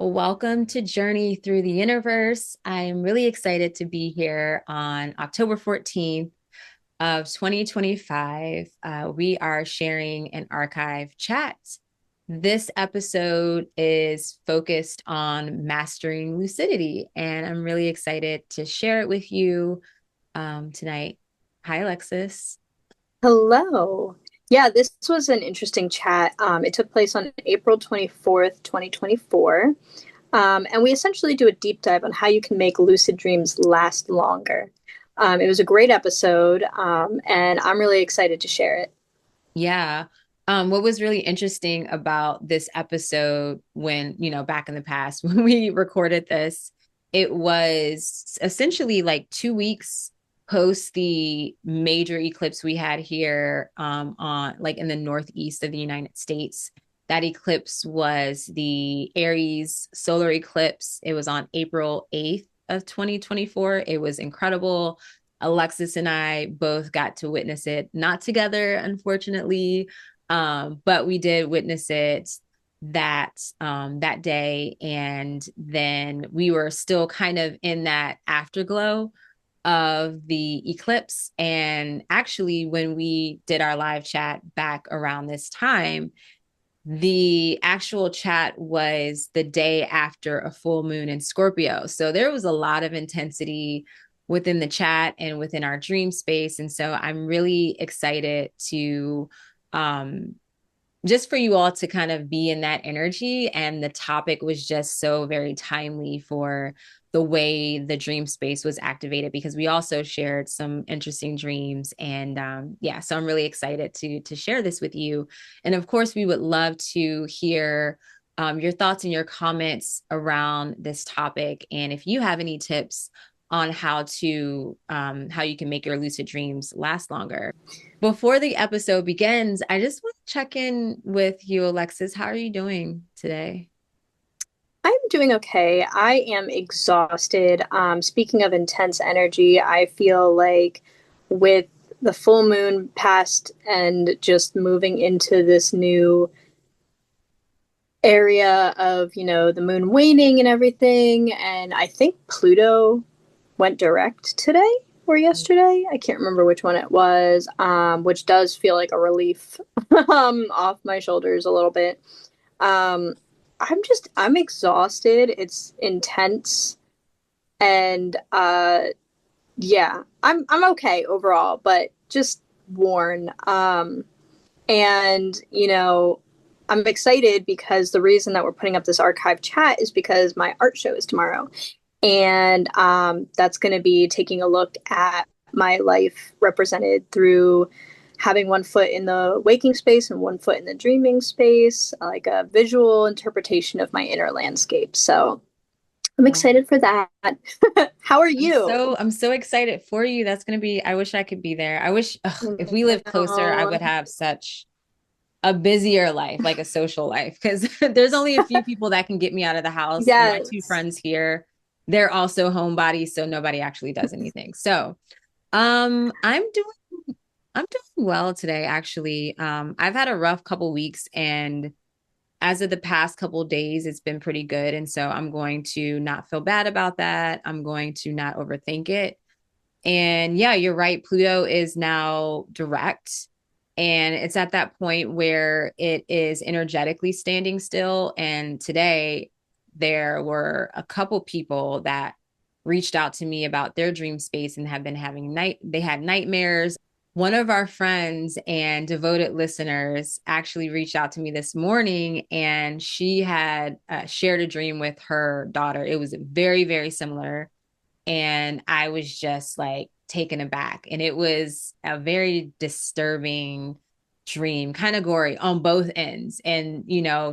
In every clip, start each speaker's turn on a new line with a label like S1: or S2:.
S1: Welcome to Journey Through the Universe. I'm really excited to be here on October 14th of 2025. We are sharing an archive chat. This episode is focused on mastering lucidity, and I'm really excited to share it with you tonight. Hi, Alexis.
S2: Hello. Yeah, this was an interesting chat. It took place on April 24th, 2024. And we essentially do a deep dive on how you can make lucid dreams last longer. It was a great episode, and I'm really excited to share it.
S1: Yeah. What was really interesting about this episode when, back in the past when we recorded this, it was essentially like 2 weeks post the major eclipse we had here on like in the northeast of the United States. That eclipse was the Aries solar eclipse. It was on April 8th of 2024. It was incredible. Alexis and I both got to witness it, not together, unfortunately, but we did witness it that day, and then we were still kind of in that afterglow of the eclipse. And actually, when we did our live chat back around this time, the actual chat was the day after a full moon in Scorpio. So there was a lot of intensity within the chat and within our dream space. And so I'm really excited to um, just for you all to kind of be in that energy. And the topic was just so very timely for the way the dream space was activated, because we also shared some interesting dreams. And yeah, so I'm really excited to share this with you. And of course, we would love to hear your thoughts and your comments around this topic. And if you have any tips on how you can make your lucid dreams last longer. Before the episode begins, I just want to check in with you, Alexis. How are you doing today?
S2: I'm doing okay. I am exhausted. Speaking of intense energy, I feel like with the full moon past and just moving into this new area of, the moon waning and everything. And I think Pluto went direct today or yesterday. I can't remember which one it was, which does feel like a relief off my shoulders a little bit. Um, I'm exhausted. It's intense. And yeah, I'm okay overall, but just worn. And, I'm excited because the reason that we're putting up this archive chat is because my art show is tomorrow. And that's going to be taking a look at my life represented through having one foot in the waking space and one foot in the dreaming space, like a visual interpretation of my inner landscape. So I'm excited for that. How are you?
S1: I'm so excited for you. That's gonna be. I wish I could be there. I wish if we lived closer, I
S2: No.
S1: would have such a busier life, like a social life, because there's only a few people that can get me out of the house. My two
S2: Yes.
S1: friends here, they're also homebodies, so nobody actually does anything. So, I'm doing well today, actually. I've had a rough couple weeks, and as of the past couple days, it's been pretty good. And so I'm going to not feel bad about that. I'm going to not overthink it. And yeah, you're right. Pluto is now direct. And it's at that point where it is energetically standing still. And today, there were a couple people that reached out to me about their dream space and have been they had nightmares. One of our friends and devoted listeners actually reached out to me this morning, and she had shared a dream with her daughter. It was very, very similar, and I was just like taken aback. And it was a very disturbing dream, kind of gory on both ends. And,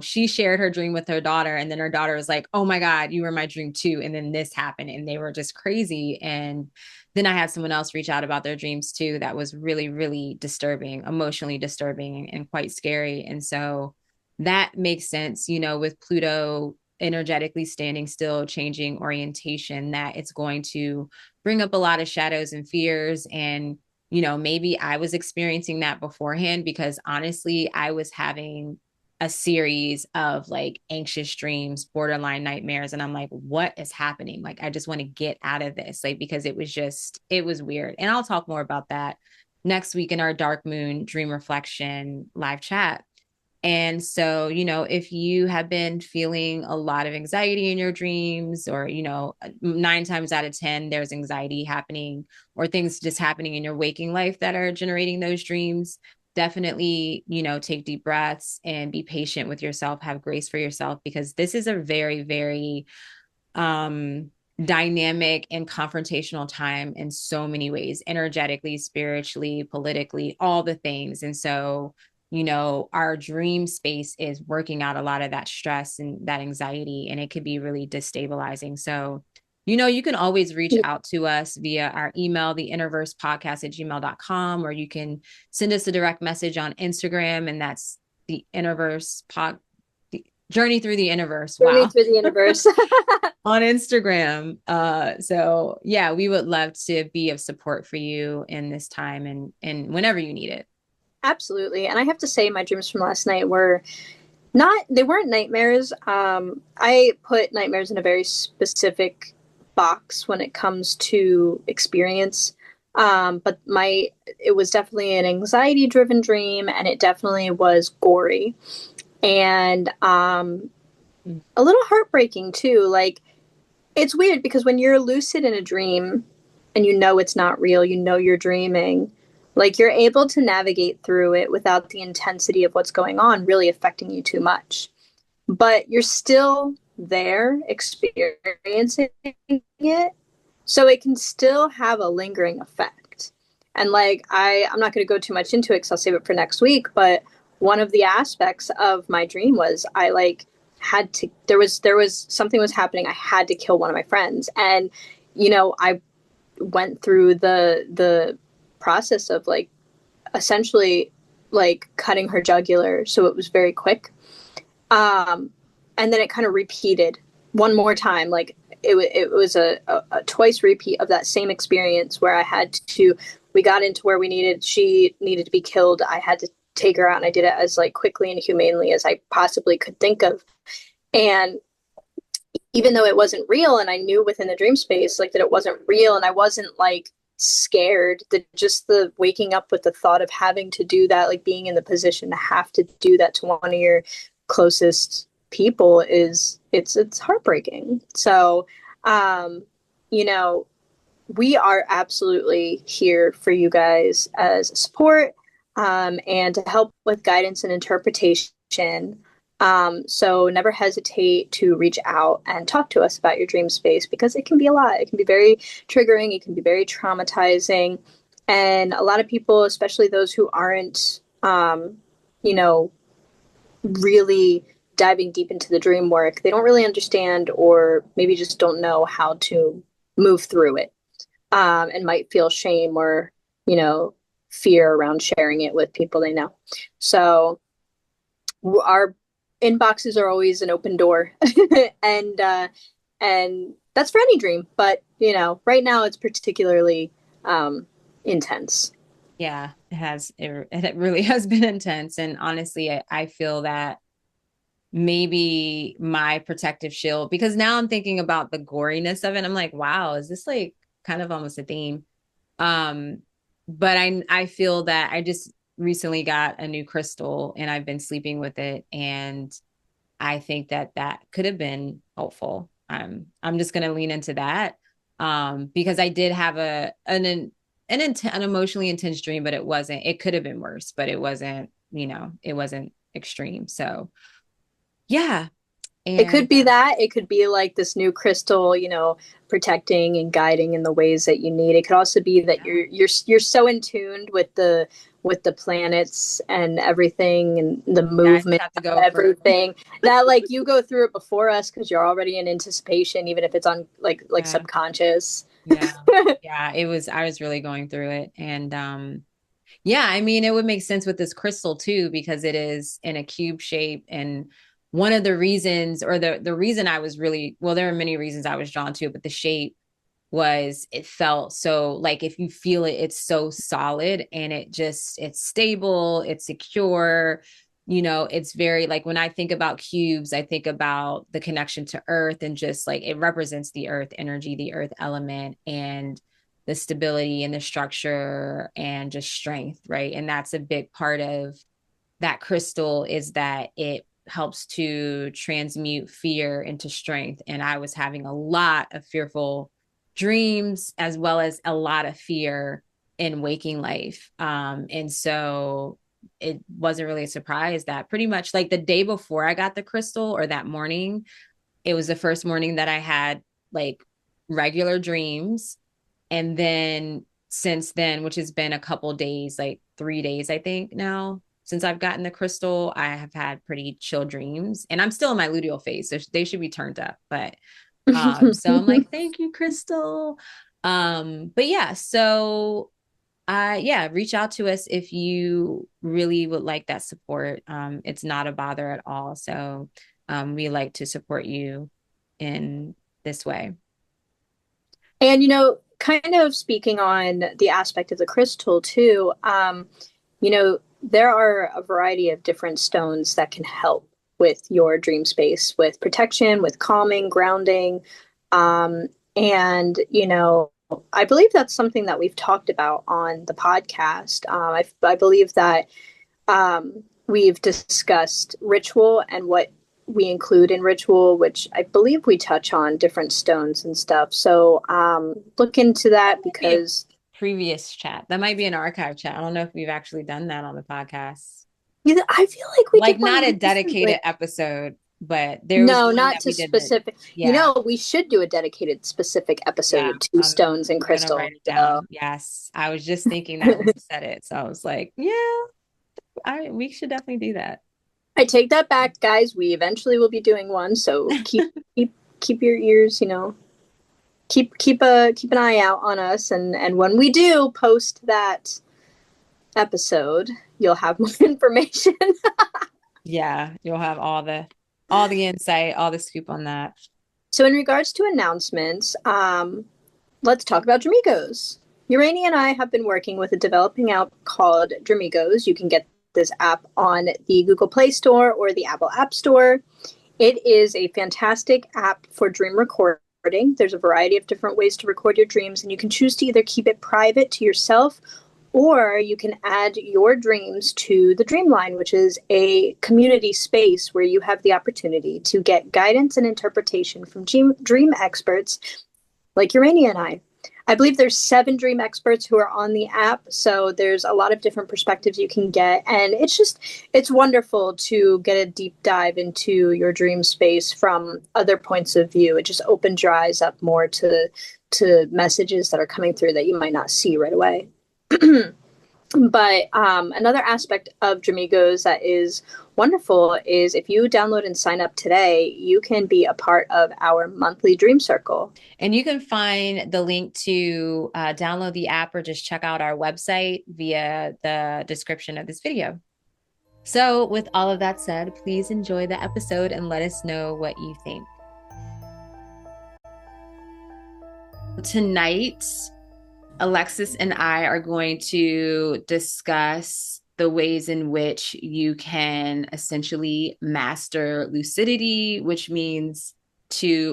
S1: she shared her dream with her daughter, and then her daughter was like, "Oh my God, you were my dream too." And then this happened, and they were just crazy. And then I had someone else reach out about their dreams too. That was really, really disturbing, emotionally disturbing, and quite scary. And so that makes sense, with Pluto energetically standing still, changing orientation, that it's going to bring up a lot of shadows and fears. And, maybe I was experiencing that beforehand, because honestly, I was having a series of like anxious dreams, borderline nightmares. And I'm like, what is happening? Like, I just want to get out of this, like, because it was weird. And I'll talk more about that next week in our Dark Moon Dream Reflection live chat. And so, if you have been feeling a lot of anxiety in your dreams, or, 9 times out of 10, there's anxiety happening or things just happening in your waking life that are generating those dreams, definitely, take deep breaths and be patient with yourself, have grace for yourself, because this is a very, very um dynamic and confrontational time in so many ways, energetically, spiritually, politically, all the things. And so, our dream space is working out a lot of that stress and that anxiety, and it could be really destabilizing. So, you can always reach out to us via our email, theinnerversepodcast@gmail.com, or you can send us a direct message on Instagram, and that's the Innerverse Pod, the Journey Through the Innerverse.
S2: Journey
S1: Wow.
S2: through the universe.
S1: On Instagram. So yeah, we would love to be of support for you in this time, and whenever you need it.
S2: Absolutely. And I have to say, my dreams from last night were they weren't nightmares. I put nightmares in a very specific box when it comes to experience. But it was definitely an anxiety driven dream, and it definitely was gory. And a little heartbreaking too. Like, it's weird because when you're lucid in a dream and you know it's not real, you know you're dreaming, like you're able to navigate through it without the intensity of what's going on really affecting you too much. But you're still there experiencing it, so it can still have a lingering effect. And like I'm not going to go too much into it because I'll save it for next week, but one of the aspects of my dream was I like had to there was something was happening. I had to kill one of my friends, and I went through the process of like essentially like cutting her jugular, so it was very quick. And then it kind of repeated one more time. Like it was a twice repeat of that same experience where we got into where she needed to be killed. I had to take her out, and I did it as like quickly and humanely as I possibly could think of. And even though it wasn't real, and I knew within the dream space like that it wasn't real, and I wasn't like scared, that just the waking up with the thought of having to do that, like being in the position to have to do that to one of your closest people, it's heartbreaking. So you know we are absolutely here for you guys as support, and to help with guidance and interpretation. So never hesitate to reach out and talk to us about your dream space, because it can be a lot. It can be very triggering. It can be very traumatizing. And a lot of people, especially those who aren't, you know, really diving deep into the dream work, they don't really understand, or maybe just don't know how to move through it, and might feel shame or, fear around sharing it with people they know. So our inboxes are always an open door, and and that's for any dream. But right now it's particularly intense.
S1: Yeah, it really has been intense. And honestly, I feel that maybe my protective shield, because now I'm thinking about the goriness of it. I'm like, wow, is this like kind of almost a theme? Um, but I feel that I just recently got a new crystal and I've been sleeping with it, and I think that that could have been helpful. I'm just gonna lean into that, because I did have an emotionally intense dream, but it could have been worse, but it wasn't extreme. So yeah.
S2: It
S1: And
S2: could be that. It could be like this new crystal, protecting and guiding in the ways that you need. It could also be that
S1: yeah,
S2: you're so in tuned with the planets and everything and the
S1: yeah, I just
S2: movement
S1: have to
S2: of
S1: go for
S2: everything, that like you go through it before us because you're already in anticipation, even if it's on like
S1: yeah,
S2: subconscious.
S1: yeah, yeah. I was really going through it. And yeah, I mean, it would make sense with this crystal too, because it is in a cube shape. And one of the reasons, or the reason I was really, well, there are many reasons I was drawn to it, but the shape was, it felt so like, if you feel it, it's so solid, and it's stable, it's secure. it's very like when I think about cubes, I think about the connection to earth and just like it represents the earth energy, the earth element, and the stability and the structure and just strength, right? And that's a big part of that crystal is that it helps to transmute fear into strength. And I was having a lot of fearful dreams as well as a lot of fear in waking life. And so it wasn't really a surprise that pretty much like the day before I got the crystal or that morning, it was the first morning that I had like regular dreams. And then since then, which has been a couple days, like 3 days, I think now, since I've gotten the crystal, I have had pretty chill dreams. And I'm still in my luteal phase, so they should be turned up. But so I'm like, thank you, Crystal. But yeah, so yeah, reach out to us if you really would like that support. It's not a bother at all. So we like to support you in this way.
S2: And, kind of speaking on the aspect of the crystal too, there are a variety of different stones that can help with your dream space, with protection, with calming, grounding. And, I believe that's something that we've talked about on the podcast. I believe that we've discussed ritual and what we include in ritual, which I believe we touch on different stones and stuff. So look into that because
S1: previous chat that might be an archive chat. I don't know if we've actually done that on the podcast.
S2: I feel like we
S1: Like
S2: did
S1: not
S2: one
S1: a
S2: recently.
S1: dedicated episode, but there was
S2: No,
S1: one
S2: not
S1: that
S2: to
S1: we did that.
S2: specific.
S1: Yeah,
S2: We should do a dedicated specific
S1: yeah.
S2: episode to stones and
S1: I'm gonna
S2: crystals.
S1: write it
S2: So
S1: down. Yes, I was just thinking that when you said it, so I was like, yeah, I we should definitely do that.
S2: I take that back, guys. We eventually will be doing one. So keep your ears, keep an eye out on us, and when we do post that episode, you'll have more information.
S1: Yeah, you'll have all the insight, all the scoop on that.
S2: So, in regards to announcements, let's talk about Dramigos. Urania and I have been working with a developing app called Dramigos. You can get this app on the Google Play Store or the Apple App Store. It is a fantastic app for dream recording. There's a variety of different ways to record your dreams, and you can choose to either keep it private to yourself or you can add your dreams to the Dreamline, which is a community space where you have the opportunity to get guidance and interpretation from dream experts like Urania and I. I believe there's 7 dream experts who are on the app, so there's a lot of different perspectives you can get, and it's wonderful to get a deep dive into your dream space from other points of view. It just opens your eyes up more to messages that are coming through that you might not see right away. But another aspect of Dramigos that is wonderful is if you download and sign up today, you can be a part of our monthly Dream Circle.
S1: And you can find the link to download the app or just check out our website via the description of this video. So, with all of that said, please enjoy the episode and let us know what you think. Tonight, Alexis and I are going to discuss the ways in which you can essentially master lucidity, which means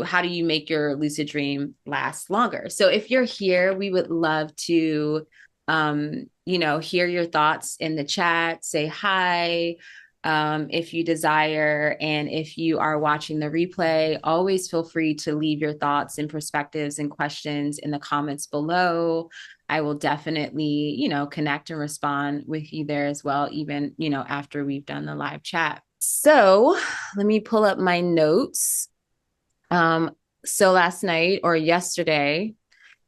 S1: how do you make your lucid dream last longer. So if you're here, we would love to hear your thoughts in the chat, say hi, if you desire. And if you are watching the replay, always feel free to leave your thoughts and perspectives and questions in the comments below. I will definitely, connect and respond with you there as well, even, after we've done the live chat. So let me pull up my notes. So last night or yesterday,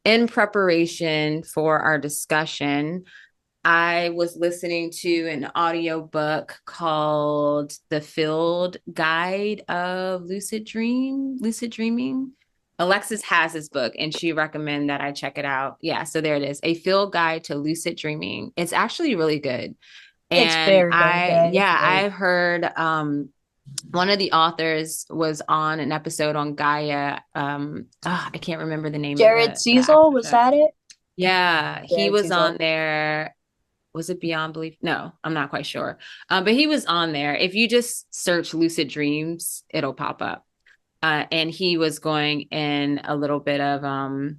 S1: in preparation for our discussion, I was listening to an audiobook called The Field Guide of Lucid Dreaming. Alexis has this book and she recommended that I check it out. Yeah, so there it is. A Field Guide to Lucid Dreaming. It's actually really good.
S2: It's
S1: And
S2: very, very good.
S1: I've heard one of the authors was on an episode on Gaia. I can't remember the name of
S2: Jared
S1: the
S2: Zeizel, was
S1: actor.
S2: that it?
S1: Yeah, he
S2: Jared
S1: was
S2: Zeizel.
S1: on there was it Beyond Belief? No, I'm not quite sure. But he was on there. If you just search lucid dreams, it'll pop up. And he was going in a little bit of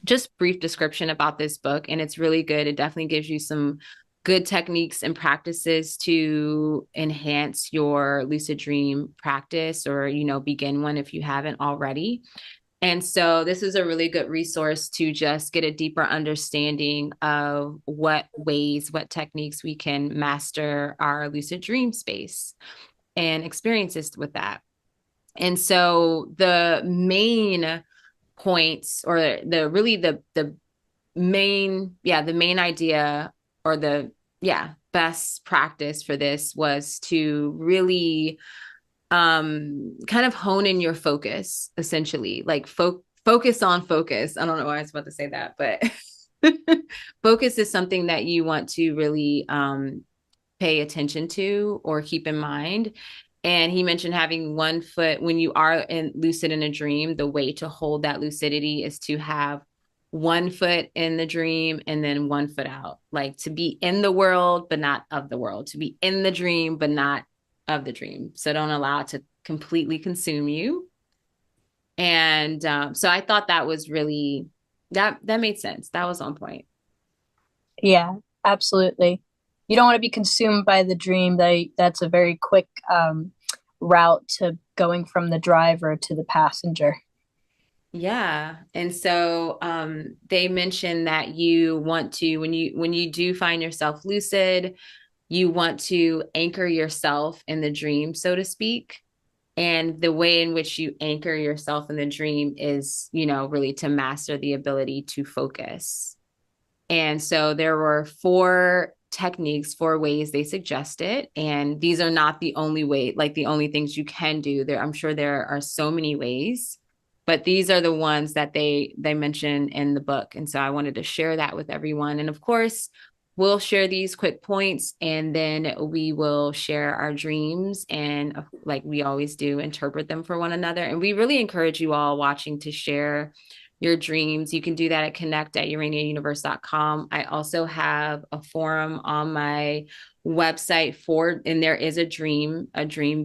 S1: just brief description about this book, and it's really good. It definitely gives you some good techniques and practices to enhance your lucid dream practice, or begin one if you haven't already. And so this is a really good resource to just get a deeper understanding of what ways, what techniques we can master our lucid dream space and experiences with that. And so the main points, or the main idea, or the best practice for this was to really kind of hone in your focus, essentially, like focus on focus. I don't know why I was about to say that, but focus is something that you want to really pay attention to or keep in mind. And he mentioned having one foot when you are in lucid in a dream. The way to hold that lucidity is to have one foot in the dream and then one foot out, like to be in the world but not of the world, to be in the dream but not of the dream. So don't allow it to completely consume you. And so I thought that was really, that made sense. That was on point.
S2: Yeah, absolutely. You don't want to be consumed by the dream. That's a very quick route to going from the driver to the passenger.
S1: Yeah. And so they mentioned that you want to, when you do find yourself lucid, you want to anchor yourself in the dream, so to speak. And the way in which you anchor yourself in the dream is, really to master the ability to focus. And so there were four techniques, four ways they suggested. And these are not the only way, like the only things you can do. I'm sure there are so many ways, but these are the ones that they mention in the book. And so I wanted to share that with everyone. And of course, we'll share these quick points, and then we will share our dreams and, like we always do, interpret them for one another. And we really encourage you all watching to share your dreams. You can do that at connect@uraniauniverse.com. I also have a forum on my website and there is a dream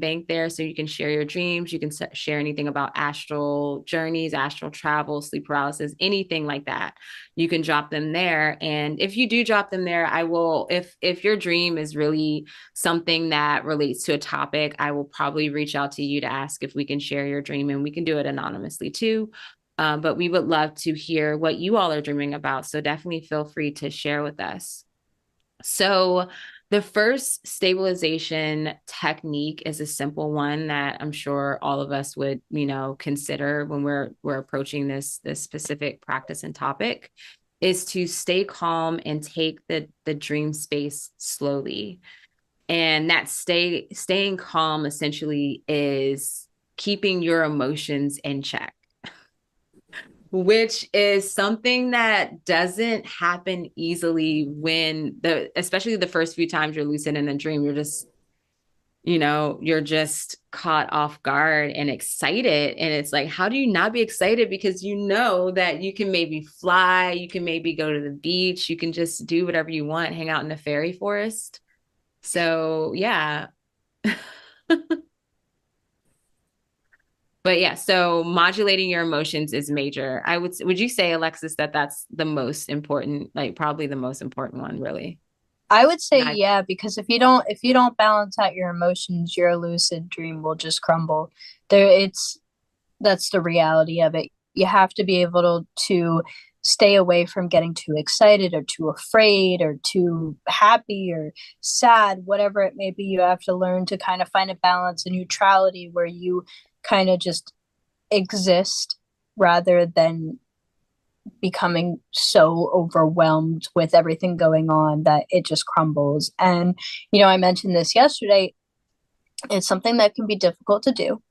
S1: bank there. So you can share your dreams. You can share anything about astral journeys, astral travel, sleep paralysis, anything like that. You can drop them there. And if you do drop them there, I will, if your dream is really something that relates to a topic, I will probably reach out to you to ask if we can share your dream, and we can do it anonymously too. But we would love to hear what you all are dreaming about. So definitely feel free to share with us. So the first stabilization technique is a simple one that I'm sure all of us would, consider when we're approaching this specific practice and topic, is to stay calm and take the dream space slowly. And that staying calm essentially is keeping your emotions in check, which is something that doesn't happen easily especially the first few times you're lucid in a dream. You're just caught off guard and excited. And it's like, how do you not be excited? Because you know that you can maybe fly, you can maybe go to the beach, you can just do whatever you want, hang out in the fairy forest. So yeah. But yeah, so modulating your emotions is major. Would you say, Alexis, that that's the most important, like probably the most important one, really?
S2: I would say
S1: Not,
S2: yeah, because if you don't balance out your emotions, your lucid dream will just crumble. That's the reality of it. You have to be able to stay away from getting too excited or too afraid or too happy or sad, whatever it may be. You have to learn to kind of find a balance, a neutrality where you kind of just exist rather than becoming so overwhelmed with everything going on that it just crumbles. And, I mentioned this yesterday. It's something that can be difficult to do.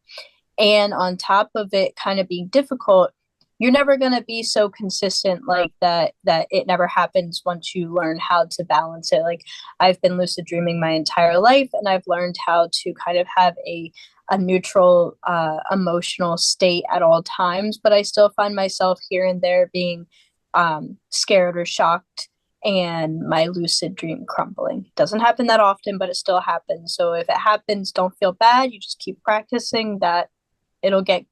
S2: And on top of it kind of being difficult, you're never going to be so consistent like that it never happens once you learn how to balance it. Like, I've been lucid dreaming my entire life, and I've learned how to kind of have a neutral emotional state at all times, but I still find myself here and there being scared or shocked and my lucid dream crumbling. It doesn't happen that often, but it still happens. So if it happens, don't feel bad. You just keep practicing that. It'll get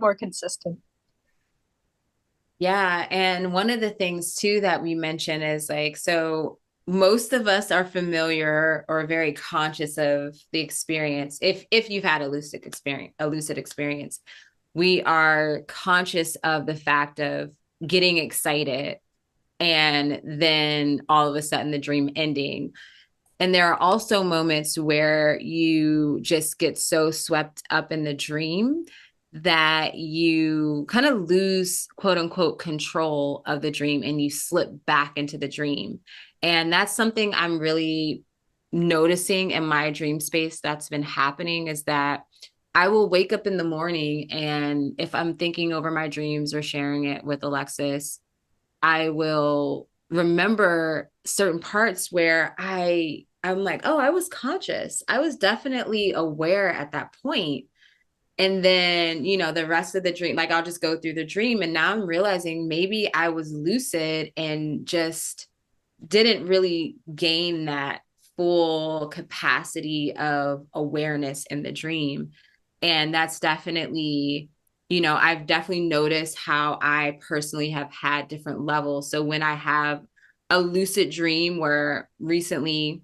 S2: more consistent.
S1: Yeah. And one of the things too that we mentioned is like, so most of us are familiar or very conscious of the experience. If you've had a lucid experience, we are conscious of the fact of getting excited and then all of a sudden the dream ending. And there are also moments where you just get so swept up in the dream that you kind of lose quote unquote control of the dream and you slip back into the dream. And that's something I'm really noticing in my dream space that's been happening is that I will wake up in the morning and if I'm thinking over my dreams or sharing it with Alexis, I will remember certain parts where I'm like, oh, I was conscious. I was definitely aware at that point. And then, the rest of the dream, like I'll just go through the dream. And now I'm realizing maybe I was lucid and just didn't really gain that full capacity of awareness in the dream. And that's definitely, I've definitely noticed how I personally have had different levels. So when I have a lucid dream where recently,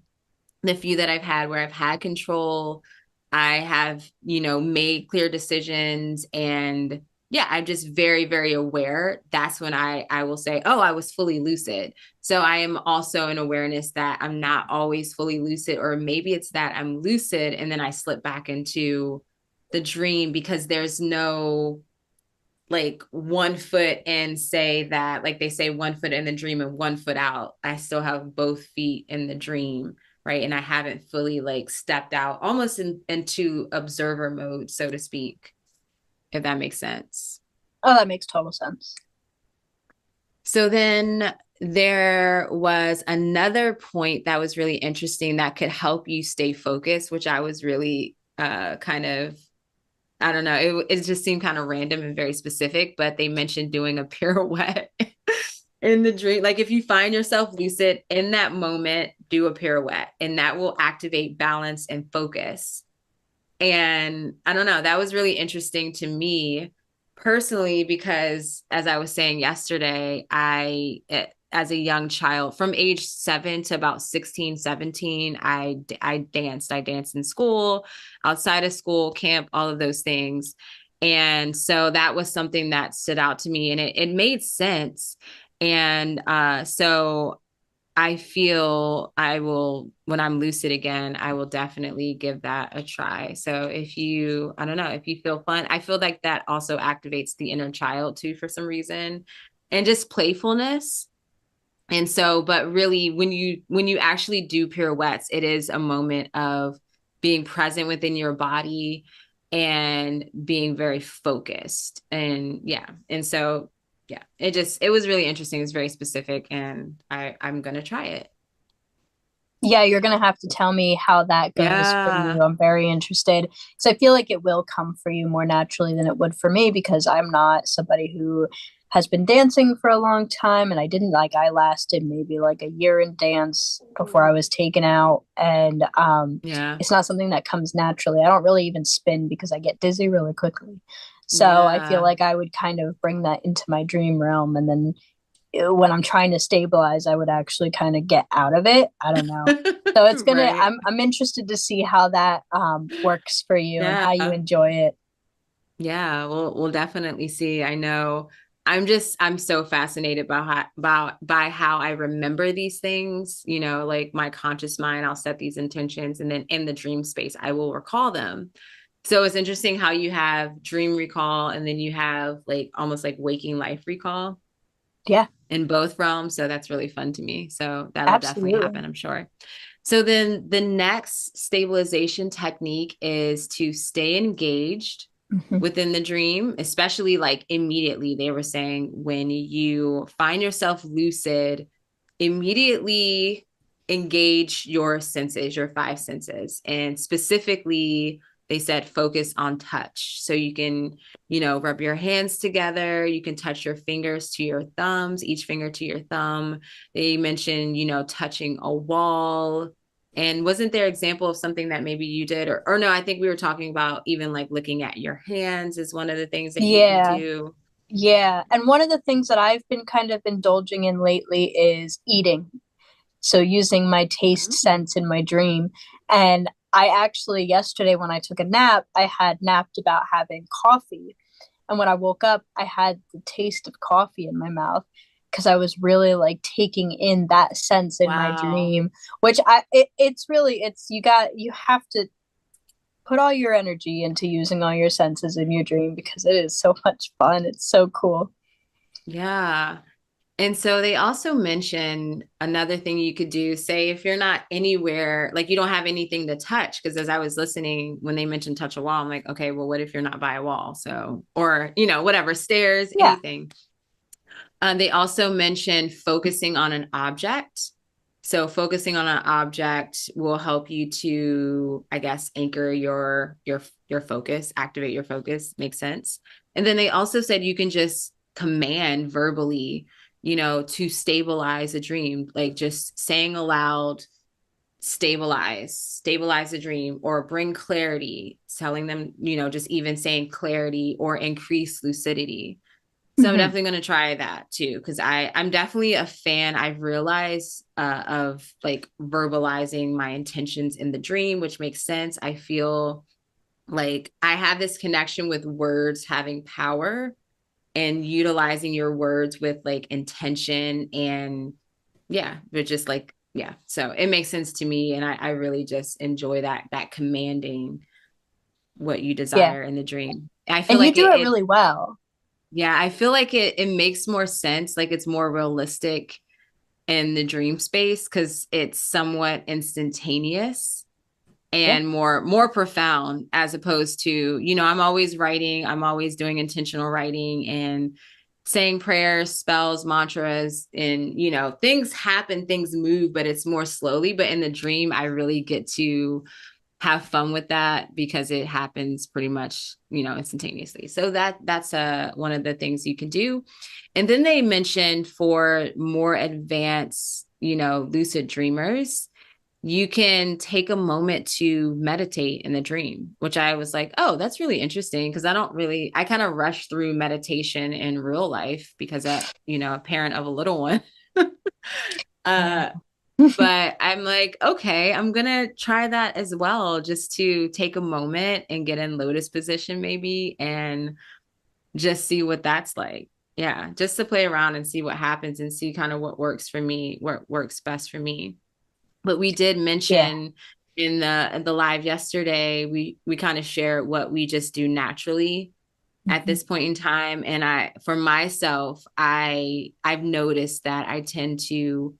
S1: the few that I've had where I've had control, I have, made clear decisions and yeah, I'm just very, very aware. That's when I will say, oh, I was fully lucid. So I am also an awareness that I'm not always fully lucid, or maybe it's that I'm lucid and then I slip back into the dream because there's no like 1 foot and say that, like they say 1 foot in the dream and 1 foot out. I still have both feet in the dream, right? And I haven't fully like stepped out almost into observer mode, so to speak, if that makes sense.
S2: Oh, that makes total sense.
S1: So then there was another point that was really interesting that could help you stay focused, which I was really kind of, I don't know, it just seemed kind of random and very specific, but they mentioned doing a pirouette in the dream. Like if you find yourself lucid in that moment, do a pirouette and that will activate balance and focus. And I don't know, that was really interesting to me personally, because as I was saying yesterday, as a young child, from age 7 to about 16, 17, I danced. I danced in school, outside of school, camp, all of those things. And so that was something that stood out to me and it made sense. And so I feel I will, when I'm lucid again, I will definitely give that a try. So I don't know, if you feel fun, I feel like that also activates the inner child too, for some reason, and just playfulness. And so, but really, when you actually do pirouettes, it is a moment of being present within your body and being very focused. And yeah. And so yeah, it was really interesting. It's very specific and I'm gonna try it.
S2: Yeah, you're gonna have to tell me how that goes for
S1: Yeah.
S2: you. I'm very interested because I feel like it will come for you more naturally than it would for me because I'm not somebody who has been dancing for a long time and I didn't like I lasted maybe like a year in dance before I was taken out and
S1: Yeah.
S2: it's not something that comes naturally. I don't really even spin because I get dizzy really quickly. So I feel
S1: Yeah.
S2: like I would kind of bring that into my dream realm and then when I'm trying to stabilize, I would actually kind of get out of it. I don't know. So it's gonna.
S1: Right.
S2: I'm interested to see how that works for you and how you
S1: Yeah.
S2: enjoy it.
S1: Yeah, we'll definitely see. I know I'm so fascinated by how I remember these things, like my conscious mind, I'll set these intentions and then in the dream space I will recall them. So it's interesting how you have dream recall and then you have like almost like waking life recall
S2: Yeah,
S1: in both realms. So that's really fun to me. So that'll definitely
S2: absolutely.
S1: happen, I'm sure. So then the next stabilization technique is to stay engaged
S2: Mhm.
S1: within the dream, especially like immediately. They were saying when you find yourself lucid, immediately engage your senses, your five senses, and specifically they said focus on touch. So you can, rub your hands together. You can touch your fingers to your thumbs, each finger to your thumb. They mentioned, touching a wall. And wasn't there example of something that maybe you did, or no, I think we were talking about even like looking at your hands is one of the things that you can
S2: Yeah.
S1: do.
S2: Yeah. And one of the things that I've been kind of indulging in lately is eating. So using my taste
S1: Mm.
S2: sense in my dream. And I actually, yesterday when I took a nap, I had napped about having coffee. And when I woke up, I had the taste of coffee in my mouth because I was really like taking in that sense in my
S1: Wow.
S2: dream, which it's really, you have to put all your energy into using all your senses in your dream because it is so much fun. It's so cool.
S1: Yeah. And so they also mentioned another thing you could do, say if you're not anywhere, like you don't have anything to touch, because as I was listening, when they mentioned touch a wall, I'm like, okay, well, what if you're not by a wall? So, or, whatever, stairs,
S2: Yeah.
S1: anything. They also mentioned focusing on an object. So focusing on an object will help you to, I guess, anchor your focus, activate your focus. Makes sense. And then they also said you can just command verbally, to stabilize a dream, like just saying aloud, stabilize the dream, or bring clarity, telling them, just even saying clarity or increase lucidity. So I'm
S2: Mm-hmm.
S1: definitely going to try that too, because I'm definitely a fan. I've realized of like verbalizing my intentions in the dream, which makes sense. I feel like I have this connection with words having power and utilizing your words with like intention and yeah, but just like yeah. So it makes sense to me, and I really just enjoy that commanding what you
S2: Yeah.
S1: desire in the dream. I feel
S2: And you
S1: like
S2: do it
S1: it
S2: really well.
S1: yeah, I feel like it makes more sense, like it's more realistic in the dream space because it's somewhat instantaneous
S2: Yeah.
S1: and more profound as opposed to, I'm always writing, I'm always doing intentional writing and saying prayers, spells, mantras, and things happen, things move, but it's more slowly. But in the dream, I really get to have fun with that because it happens pretty much instantaneously. So that's one of the things you can do. And then they mentioned for more advanced lucid dreamers, you can take a moment to meditate in the dream, which I was like, oh, that's really interesting because I kind of rush through meditation in real life because a parent of a little one.
S2: Yeah.
S1: uh but I'm like, okay, I'm gonna try that as well, just to take a moment and get in lotus position maybe and just see what that's like. Yeah, just to play around and see what happens and see kind of what works for me, what works best for me. But we did
S2: Yeah.
S1: mention in the live yesterday, we kind of shared what we just do naturally at
S2: Mm-hmm.
S1: this point in time. And for myself, I've noticed that I tend to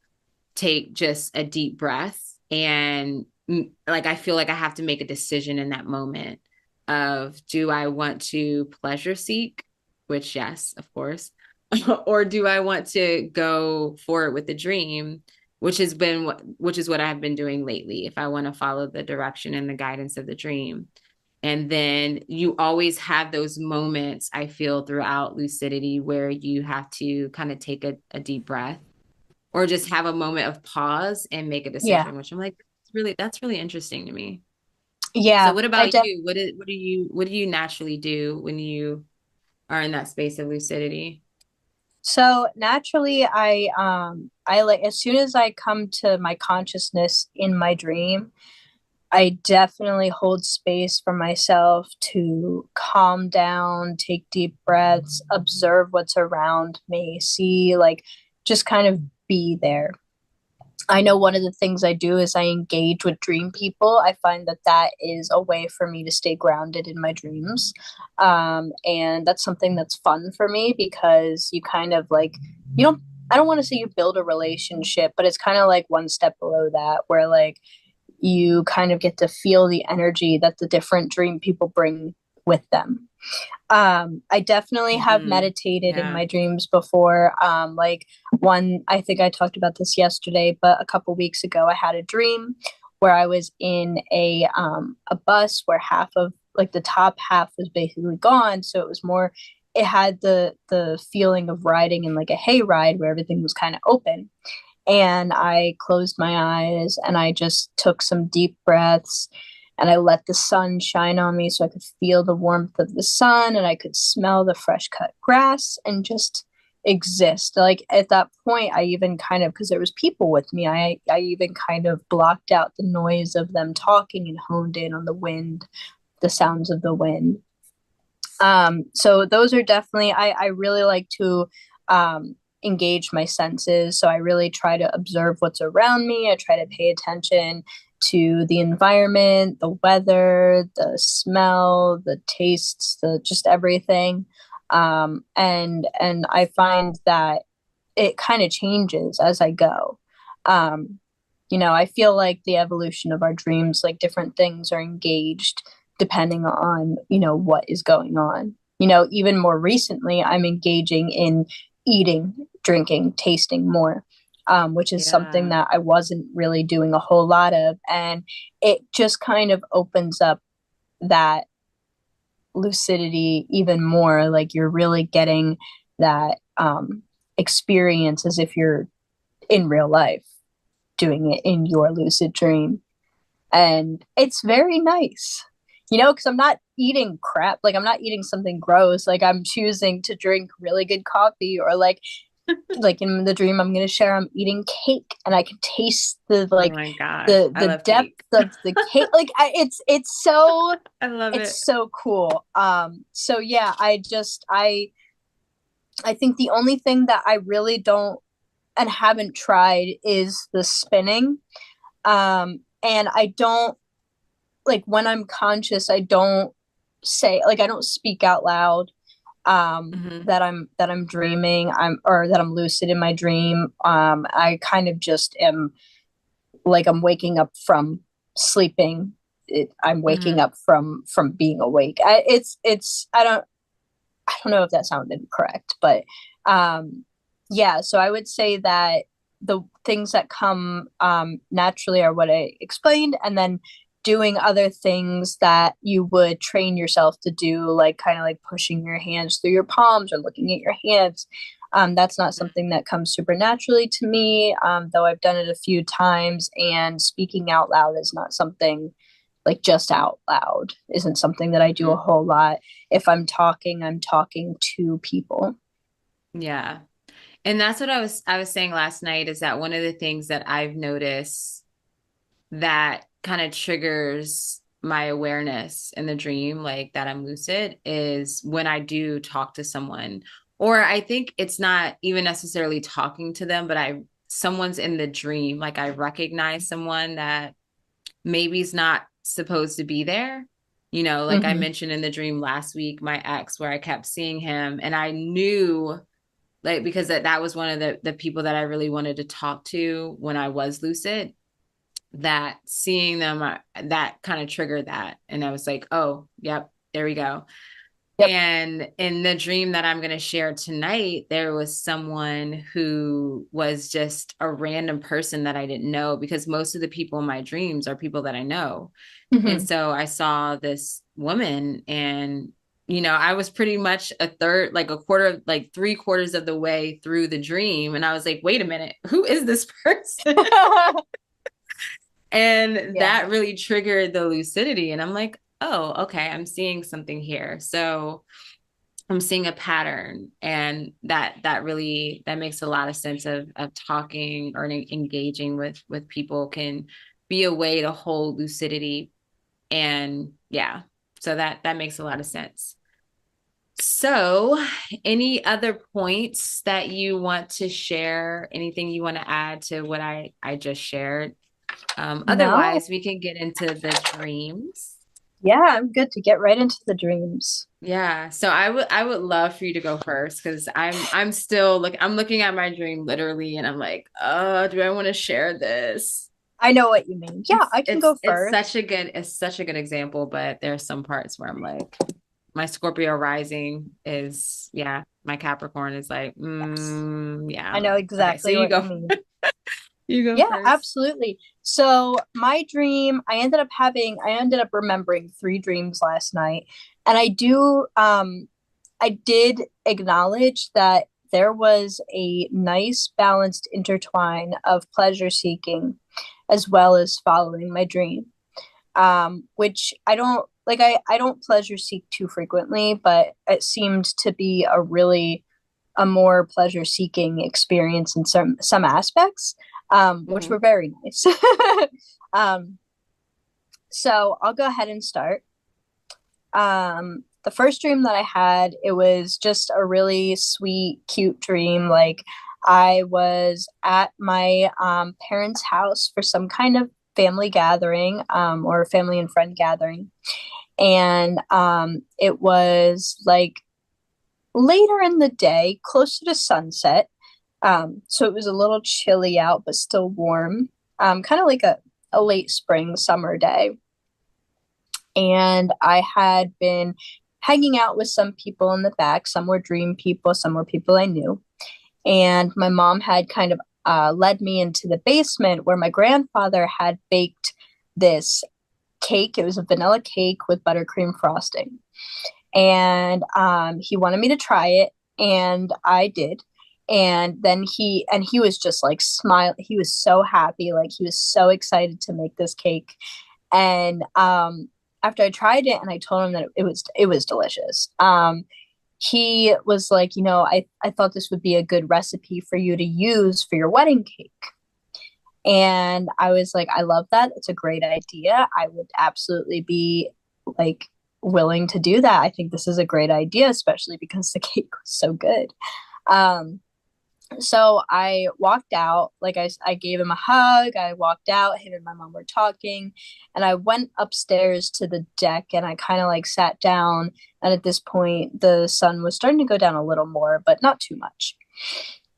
S1: take just a deep breath and like I feel like I have to make a decision in that moment of do I want to pleasure seek, which yes, of course, or do I want to go forward with the dream, which is what I've been doing lately if I want to follow the direction and the guidance of the dream. And then you always have those moments, I feel, throughout lucidity where you have to kind of take a deep breath or just have a moment of pause and make a
S2: Yeah.
S1: decision, which I'm like, that's really interesting to me. So
S2: Yeah.
S1: what
S2: I
S1: about
S2: def
S1: you? What do you naturally do when you are in that space of lucidity?
S2: So naturally I like as soon as I come to my consciousness in my dream, I definitely hold space for myself to calm down, take deep breaths, observe what's around me, see like just kind of be there. I know one of the things I do is I engage with dream people. I find that that is a way for me to stay grounded in my dreams. And that's something that's fun for me because you kind of like, you don't, I don't want to say you build a relationship, but it's kind of like one step below that where like you kind of get to feel the energy that the different dream people bring with them. I definitely have
S1: Mm-hmm.
S2: meditated in
S1: Yeah.
S2: my dreams before. Like one, I think I talked about this yesterday, but a couple weeks ago, I had a dream where I was in a bus where half of like the top half was basically gone, so it was more, it had the feeling of riding in like a hayride where everything was kind of open. And I closed my eyes and I just took some deep breaths and I let the sun shine on me so I could feel the warmth of the sun and I could smell the fresh cut grass and just exist. Like at that point, I even kind of, because there was people with me, I even kind of blocked out the noise of them talking and honed in on the wind, the sounds of the wind. So those are definitely, I really like to engage my senses. So I really try to observe what's around me. I try to pay attention to the environment, the weather, the smell, the tastes, the just everything. And I find that it kind of changes as I go. Um, I feel like the evolution of our dreams, like different things are engaged depending on, what is going on. Even more recently, I'm engaging in eating, drinking, tasting more, which is something
S1: Yeah.
S2: that I wasn't really doing a whole lot of. And it just kind of opens up that lucidity even more. Like you're really getting that experience as if you're in real life doing it in your lucid dream. And it's very nice, because I'm not eating crap. Like I'm not eating something gross. Like I'm choosing to drink really good coffee, or like in the dream I'm going to share, I'm eating cake and I can taste the
S1: Oh
S2: like
S1: my gosh.
S2: the
S1: I
S2: the
S1: love
S2: depth
S1: cake.
S2: of the cake. Like it's so
S1: I love it.
S2: it's so cool. So yeah, I think the only thing that I really don't and haven't tried is the spinning. And I don't, like, when I'm conscious, I don't say, like, I don't speak out loud
S1: Hmm.
S2: that I'm dreaming, or that I'm lucid in my dream. I kind of just am, like, I'm waking up from sleeping. I'm waking
S1: Hmm.
S2: up from being awake. It's I don't know if that sounded correct, but yeah. So I would say that the things that come naturally are what I explained, and then doing other things that you would train yourself to do, like kind of like pushing your hands through your palms or looking at your hands. That's not something that comes super naturally to me, though I've done it a few times. And speaking out loud is not something, like just out loud isn't something that I do a
S1: Hmm.
S2: whole lot. If I'm talking to people.
S1: Yeah. And that's what I was saying last night is that one of the things that I've noticed that kind of triggers my awareness in the dream, like that I'm lucid, is when I do talk to someone. Or I think it's not even necessarily talking to them, but someone's in the dream. Like I recognize someone that maybe is not supposed to be there. Like I
S2: Mm-hmm.
S1: mentioned in the dream last week, my ex, where I kept seeing him and I knew, like, because that was one of the people that I really wanted to talk to when I was lucid, that seeing them, that kind of triggered that. And I was like, oh, yep, there we go.
S2: Yep.
S1: And in the dream that I'm going to share tonight, there was someone who was just a random person that I didn't know, because most of the people in my dreams are people that I know. And
S2: Mm-hmm.
S1: so I saw this woman, and I was pretty much a third, like a quarter, like three quarters of the way through the dream. And I was like, wait a minute, who is this person? And
S2: Yeah.
S1: that really triggered the lucidity. And I'm like, oh, okay, I'm seeing something here. So I'm seeing a pattern, and that really, that makes a lot of sense of talking or engaging with people can be a way to hold lucidity. And yeah, so that makes a lot of sense. So, any other points that you want to share? Anything you want to add to what I just shared?
S2: No.
S1: Otherwise, we can get into the dreams.
S2: Yeah, I'm good to get right into the dreams.
S1: Yeah. So I would love for you to go first, because I'm still I'm looking at my dream literally, and I'm like, do I want to share this?
S2: I know what you mean. Yeah,
S1: It's
S2: I can
S1: it's
S2: go
S1: it's
S2: first.
S1: such a good example, but there are some parts where I'm like, my Scorpio rising is, yeah, my Capricorn is like,
S2: Yes.
S1: yeah.
S2: I know
S1: Okay, so
S2: exactly
S1: you
S2: what you
S1: go.
S2: mean.
S1: You go
S2: Yeah,
S1: first.
S2: absolutely. So my dream, I ended up remembering three dreams last night. And I did acknowledge that there was a nice balanced intertwine of pleasure seeking as well as following my dream. Which I don't like, I don't pleasure seek too frequently, but it seemed to be a more pleasure seeking experience in some aspects, which were
S1: Mhm.
S2: very nice. um, so I'll go ahead and start. The first dream that I had, it was just a really sweet, cute dream. Like I was at my parents' house for some kind of family gathering, or family and friend gathering, and it was like later in the day, closer to sunset. So it was a little chilly out, but still warm, kind of like a late spring summer day. And I had been hanging out with some people in the back. Some were dream people, some were people I knew. And my mom had kind of led me into the basement where my grandfather had baked this cake. It was a vanilla cake with buttercream frosting. And he wanted me to try it, and I did. And then he was just like smile. He was so happy, like he was so excited to make this cake. And after I tried it, and I told him that it was delicious. He was like, I thought this would be a good recipe for you to use for your wedding cake. And I was like, I love that. It's a great idea. I would absolutely be like willing to do that. I think this is a great idea, especially because the cake was so good. Um, so I walked out, like I gave him a hug. I walked out, him and my mom were talking, and I went upstairs to the deck and I kind of like sat down. And at this point, the sun was starting to go down a little more, but not too much.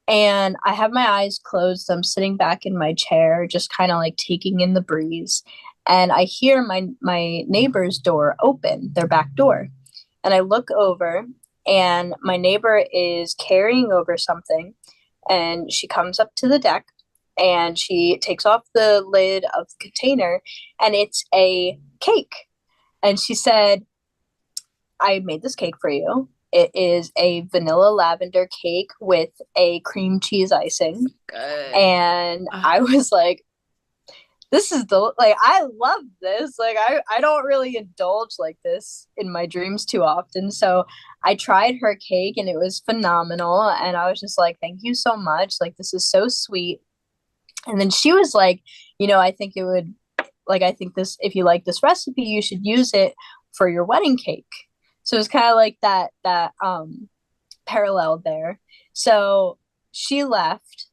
S2: And I have my eyes closed. I'm sitting back in my chair, just kind of like taking in the breeze. And I hear my neighbor's door open, their back door. And I look over, and my neighbor is carrying over something. And she comes up to the deck, and she takes off the lid of the container, and it's a cake. And she said, I made this cake for you. It is a vanilla lavender cake with a cream cheese icing.
S1: Good.
S2: And I
S1: Ah,
S2: was like, this is the like I love this. Like I don't really indulge like this in my dreams too often. So I tried her cake, and it was phenomenal. And I was just like, thank you so much. Like this is so sweet. And then she was like, I think it would I think this, if you like this recipe, you should use it for your wedding cake. So it's kind of like that parallel there. So she left,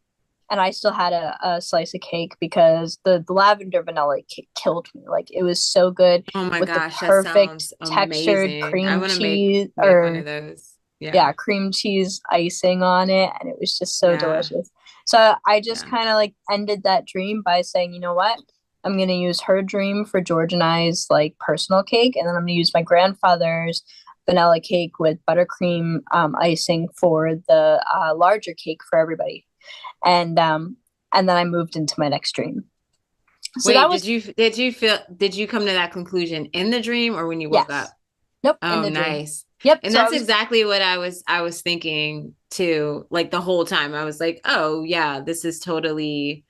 S2: and I still had a slice of cake because the lavender vanilla cake killed me. Like it was so good
S1: oh my
S2: with the
S1: gosh, that
S2: perfect
S1: sounds
S2: textured
S1: amazing. I
S2: cream
S1: want to
S2: cheese,
S1: make one
S2: or
S1: of those. Yeah.
S2: yeah, cream cheese icing on it, and it was just so
S1: Yeah.
S2: delicious. So I just
S1: Yeah.
S2: kind of like ended that dream by saying, you know what? I'm gonna use her dream for George and I's like personal cake, and then I'm gonna use my grandfather's vanilla cake with buttercream icing for the larger cake for everybody. And and then I moved into my next dream. So that
S1: Wait,
S2: was
S1: did you come to that conclusion in the dream or when you woke
S2: yes.
S1: up?
S2: Nope, in
S1: Oh,
S2: the dream.
S1: nice.
S2: Yep.
S1: And
S2: So I
S1: that's
S2: was
S1: exactly what I was thinking too. Like the whole time I was like, "Oh, yeah, this is totally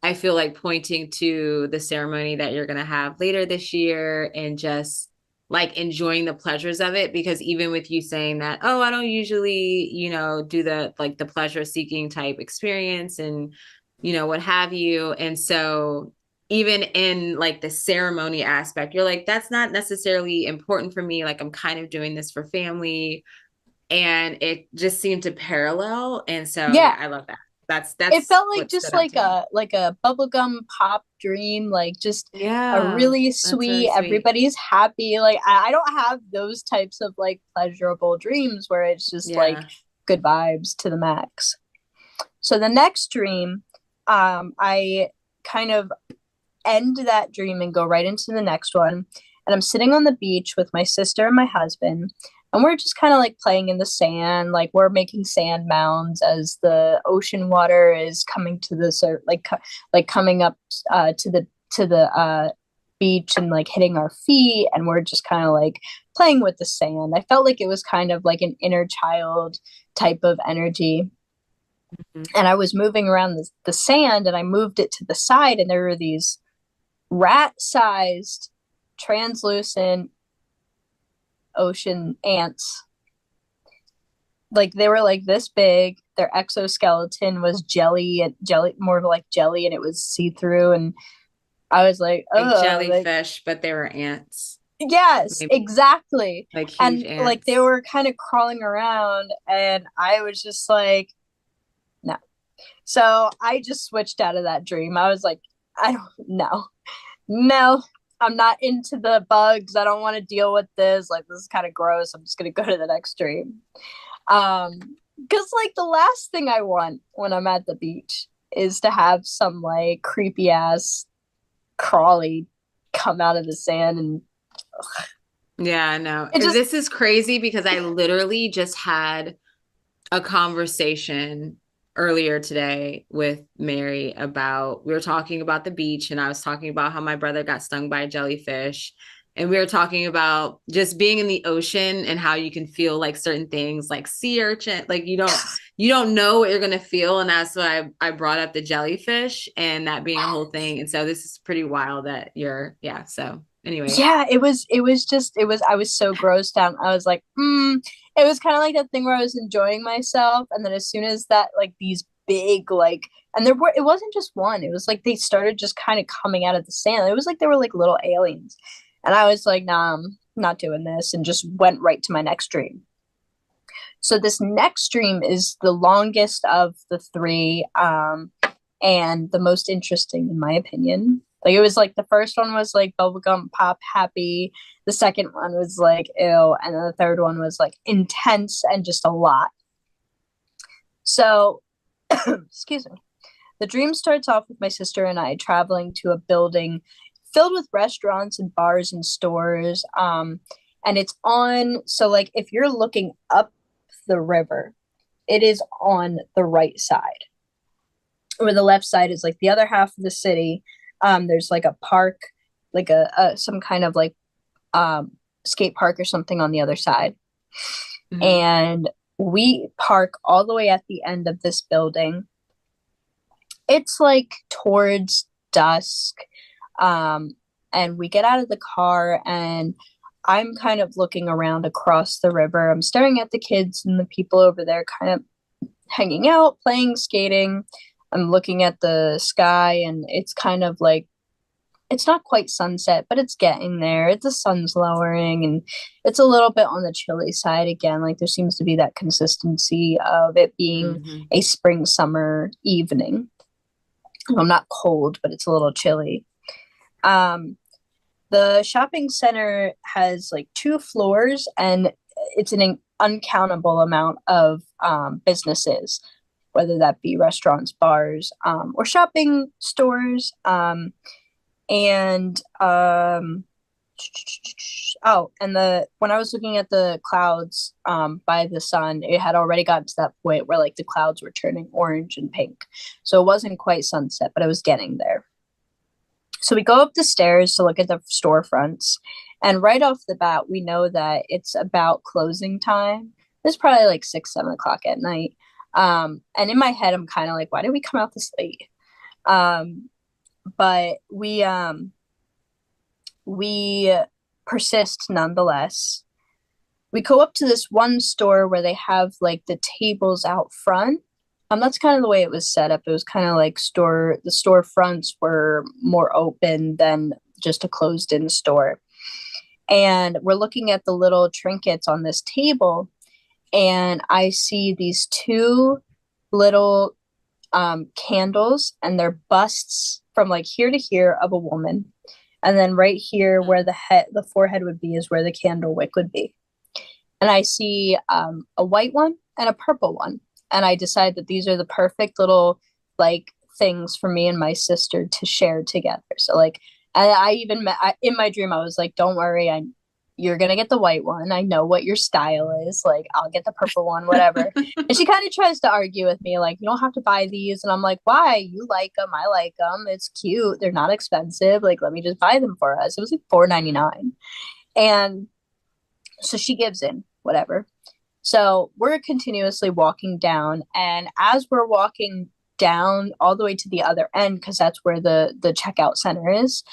S1: I feel like pointing to the ceremony that you're going to have later this year and just like enjoying the pleasures of it because even with you saying that, oh, I don't usually, do the like the pleasure seeking type experience and what have you. And so even in like the ceremony aspect, you're like that's not necessarily important for me, like I'm kind of doing this for family and it just seemed to parallel and so
S2: yeah,
S1: yeah, I love that.
S2: it
S1: That's
S2: felt like
S1: what
S2: just
S1: stood out to me.
S2: like a bubblegum pop dream, like just a
S1: Yeah,
S2: really
S1: that's really
S2: sweet,
S1: sweet.
S2: everybody's happy. Like I don't have those types of like pleasurable dreams where it's just like
S1: Yeah.
S2: good vibes to the max. So the next dream, I kind of end that dream and go right into the next one. And I'm sitting on the beach with my sister and my husband, And we're just kind of like playing in the sand, like we're making sand mounds as the ocean water is coming to the like coming up to the beach and like hitting our feet, and we're just kind of like playing with the sand. I felt like it was kind of like an inner child type of energy.
S1: Mhm.
S2: And I was moving around the sand, and I moved it to the side, and there were these rat-sized translucent ocean ants. Like they were like this big. Their exoskeleton was jelly, more like jelly, and it was see-through. And I was like,
S1: Like
S2: oh, like
S1: jellyfish, but they were ants.
S2: yes,
S1: Maybe
S2: exactly.
S1: like huge
S2: And like they
S1: ants.
S2: were kind of crawling around, and I was just like, no. So I just switched out of that dream. I was like, I don't know. No, I'm not into the bugs. I don't want to deal with this. Like this is kind of gross. I'm just gonna go to the next dream. Um, because like the last thing I want when I'm at the beach is to have some like creepy ass crawly come out of the sand, and
S1: Yeah, I know.
S2: it just
S1: This is crazy because I literally just had a conversation earlier today with Mary about we were talking about the beach and I was talking about how my brother got stung by a jellyfish and we were talking about just being in the ocean and how you can feel like certain things like sea urchin like you don't know what you're going to feel, and that's why I brought up the jellyfish and that being a whole thing. And so this is pretty wild that you're yeah, so anyways.
S2: yeah, it was I was so grossed out. I was like, it was kind of like that thing where I was enjoying myself, and then as soon as that like these big like and it wasn't just one, it was like they started just kind of coming out of the sand. It was like they were like little aliens. And I was like, nah, I'm not doing this, and just went right to my next dream. So this next dream is the longest of the three, and the most interesting in my opinion. Like it was like the first one was like bubblegum pop happy, the second one was like ew, and then the third one was like intense and just a lot. So excuse me. The dream starts off with my sister and I traveling to a building filled with restaurants and bars and stores. And it's on, so like if you're looking up the river, it is on the right side. Where the left side is like the other half of the city. There's like a park, like a some kind of like skate park or something on the other side.
S1: Mhm.
S2: And we park all the way at the end of this building. It's like towards dusk. Um, and we get out of the car, and I'm kind of looking around across the river. I'm staring at the kids and the people over there kind of hanging out, playing, skating. I'm looking at the sky, and it's kind of like it's not quite sunset, but it's getting there. The sun's lowering, and it's a little bit on the chilly side again. Like there seems to be that consistency of it being
S1: Mhm.
S2: a spring summer evening. Well, not cold, but it's a little chilly. Um, the shopping center has like two floors, and it's an uncountable amount of businesses, whether that be restaurants, bars, or shopping stores. And oh, and the when I was looking at the clouds by the sun, it had already gotten to that point where like the clouds were turning orange and pink. So it wasn't quite sunset, but it was getting there. So we go up the stairs to look at the storefronts, and right off the bat, we know that it's about closing time. It's probably like 6, 7 o'clock at night. And in my head, I'm kind of like, why did we come out this late? Um, but we persist nonetheless. We go up to this one store where they have like the tables out front. That's kind of the way it was set up. It was kind of like the store fronts were more open than just a closed in store. And we're looking at the little trinkets on this table, and I see these two little candles, and they're busts from like here to here of a woman. And then right here where the forehead would be is where the candle wick would be. And I see a white one and a purple one. And I decide that these are the perfect little like things for me and my sister to share together. So like, I even in my dream, I was like, "Don't worry, you're gonna get the white one. I know what your style is. Like, I'll get the purple one, whatever. And she kind of tries to argue with me, like, you don't have to buy these. And I'm like, why? You like them. I like them. It's cute. They're not expensive. Like, let me just buy them for us. It was like $4.99. And so she gives in, whatever. So we're continuously walking down. And as we're walking down all the way to the other end, because that's where the checkout center is,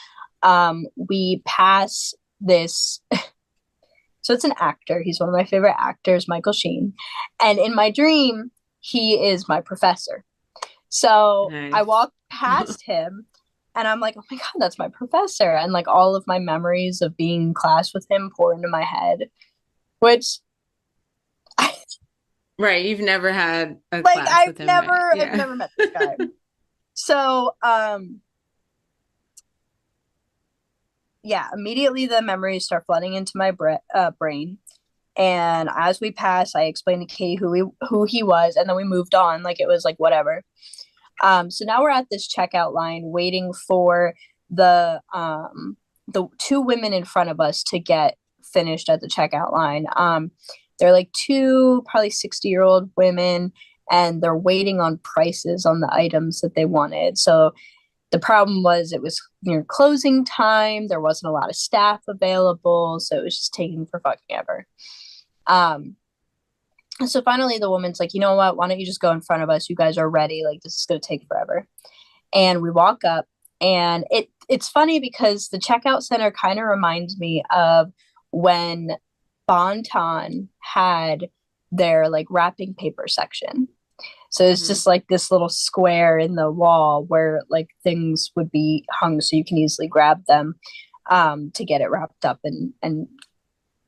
S2: we pass this. So it's an actor. He's one of my favorite actors, Michael Sheen. And in my dream, he is my professor. So I
S1: Nice.
S2: walk past him and I'm like, oh my God, that's my professor. And like all of my memories of being in class with him pour into my head, which
S1: Right. You've never had a
S2: like
S1: class with him, right?
S2: I've
S1: Yeah.
S2: never met this guy. So yeah, immediately the memories start flooding into my brain. And as we passed, I explained to Kate who he was, and then we moved on. Like it was like whatever. So now we're at this checkout line waiting for the two women in front of us to get finished at the checkout line. They're like two probably 60-year-old women, and they're waiting on prices on the items that they wanted. So the problem was it was near closing time. There wasn't a lot of staff available, so it was just taking for fucking ever. Um, so finally, the woman's like, you know what? Why don't you just go in front of us? You guys are ready. Like this is gonna take forever. And we walk up, and it's funny because the checkout center kind of reminds me of when Bonton had their like wrapping paper section. So it's
S1: Mhm.
S2: just like this little square in the wall where like things would be hung so you can easily grab them to get it wrapped up and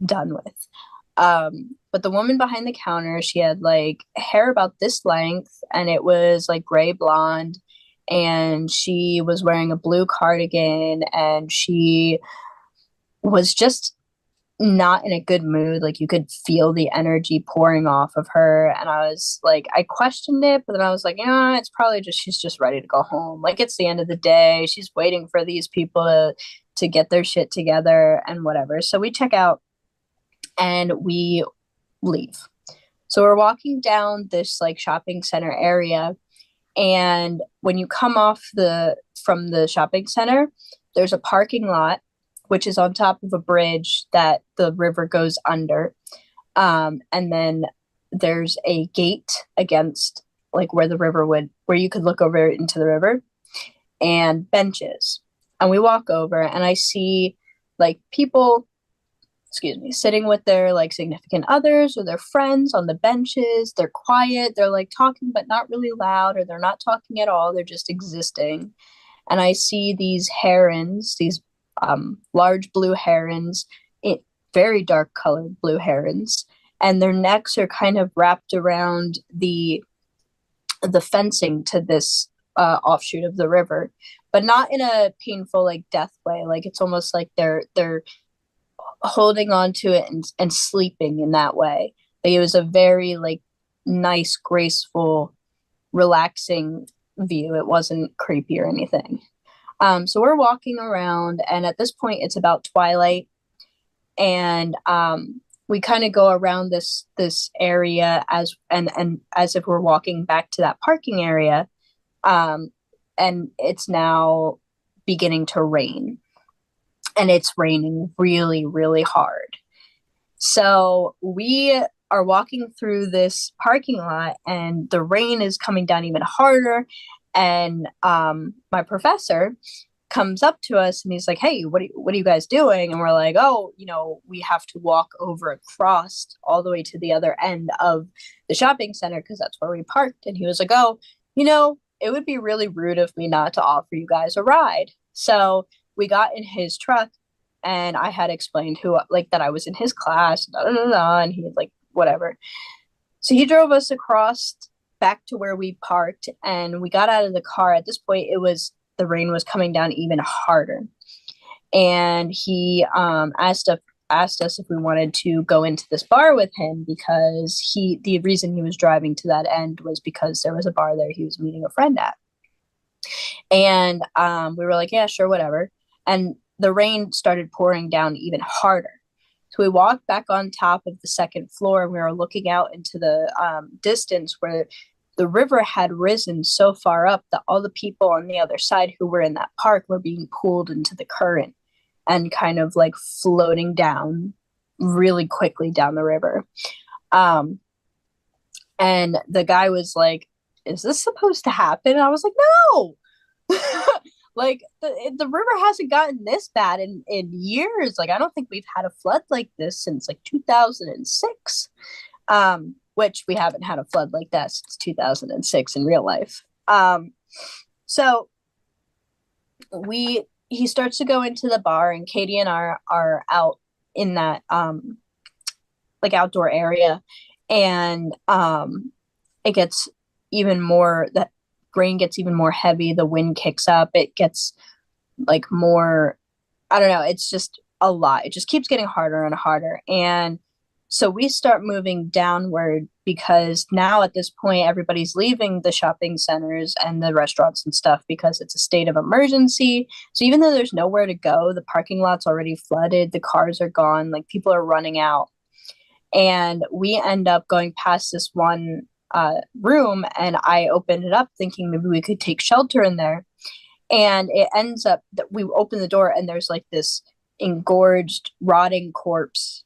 S2: done with. But the woman behind the counter, she had like hair about this length and it was like gray blonde. And she was wearing a blue cardigan and she was just not in a good mood. Like you could feel the energy pouring off of her. And I was like, I questioned it, but then I was like, yeah, it's probably just she's just ready to go home. Like it's the end of the day. She's waiting for these people to get their shit together and whatever. So we check out and we leave. So we're walking down this like shopping center area. And when you come off the from the shopping center, there's a parking lot which is on top of a bridge that the river goes under. And then there's a gate against like where the river would where you could look over into the river and benches. And we walk over and I see like people, excuse me, sitting with their like significant others or their friends on the benches. They're quiet, they're like talking but not really loud, or they're not talking at all, they're just existing. And I see these herons, these large blue herons, it, very dark colored blue herons, and their necks are kind of wrapped around the fencing to this offshoot of the river, but not in a painful like death way. Like it's almost like they're holding on to it and sleeping in that way. Like it was a very like nice, graceful, relaxing view. It wasn't creepy or anything. So we're walking around, and at this point, it's about twilight, and we kind of go around this area and as if we're walking back to that parking area, um, and it's now beginning to rain, and it's raining really, really hard. So we are walking through this parking lot, and the rain is coming down even harder. And my professor comes up to us and he's like, "Hey, what are you guys doing?" And we're like, "Oh, we have to walk over across all the way to the other end of the shopping center because that's where we parked." And he was like, "Oh, it would be really rude of me not to offer you guys a ride." So we got in his truck, and I had explained who like that I was in his class, da, da, da, da, and he was like, whatever. So he drove us across back to where we parked, and we got out of the car. At this point, the rain was coming down even harder, and he asked us if we wanted to go into this bar with him because the reason he was driving to that end was because there was a bar there he was meeting a friend at. And we were like, yeah, sure, whatever. And the rain started pouring down even harder. So we walked back on top of the second floor, and we were looking out into the distance where the river had risen so far up that all the people on the other side who were in that park were being pulled into the current and kind of like floating down really quickly down the river. Um, and the guy was like, "Is this supposed to happen?" And I was like, "No." Like the river hasn't gotten this bad in years. Like I don't think we've had a flood like this since like 2006. Which we haven't had a flood like that since 2006 in real life. So he starts to go into the bar, and Katie and I are out in that like outdoor area, and it gets even more, the rain gets even more heavy, the wind kicks up, it gets like more, I don't know, it's just a lot. It just keeps getting harder and harder. And so we start moving downward because now at this point everybody's leaving the shopping centers and the restaurants and stuff because it's a state of emergency. So even though there's nowhere to go, the parking lot's already flooded, the cars are gone, like people are running out. And we end up going past this one room, and I opened it up thinking maybe we could take shelter in there. And it ends up that we open the door and there's like this engorged, rotting corpse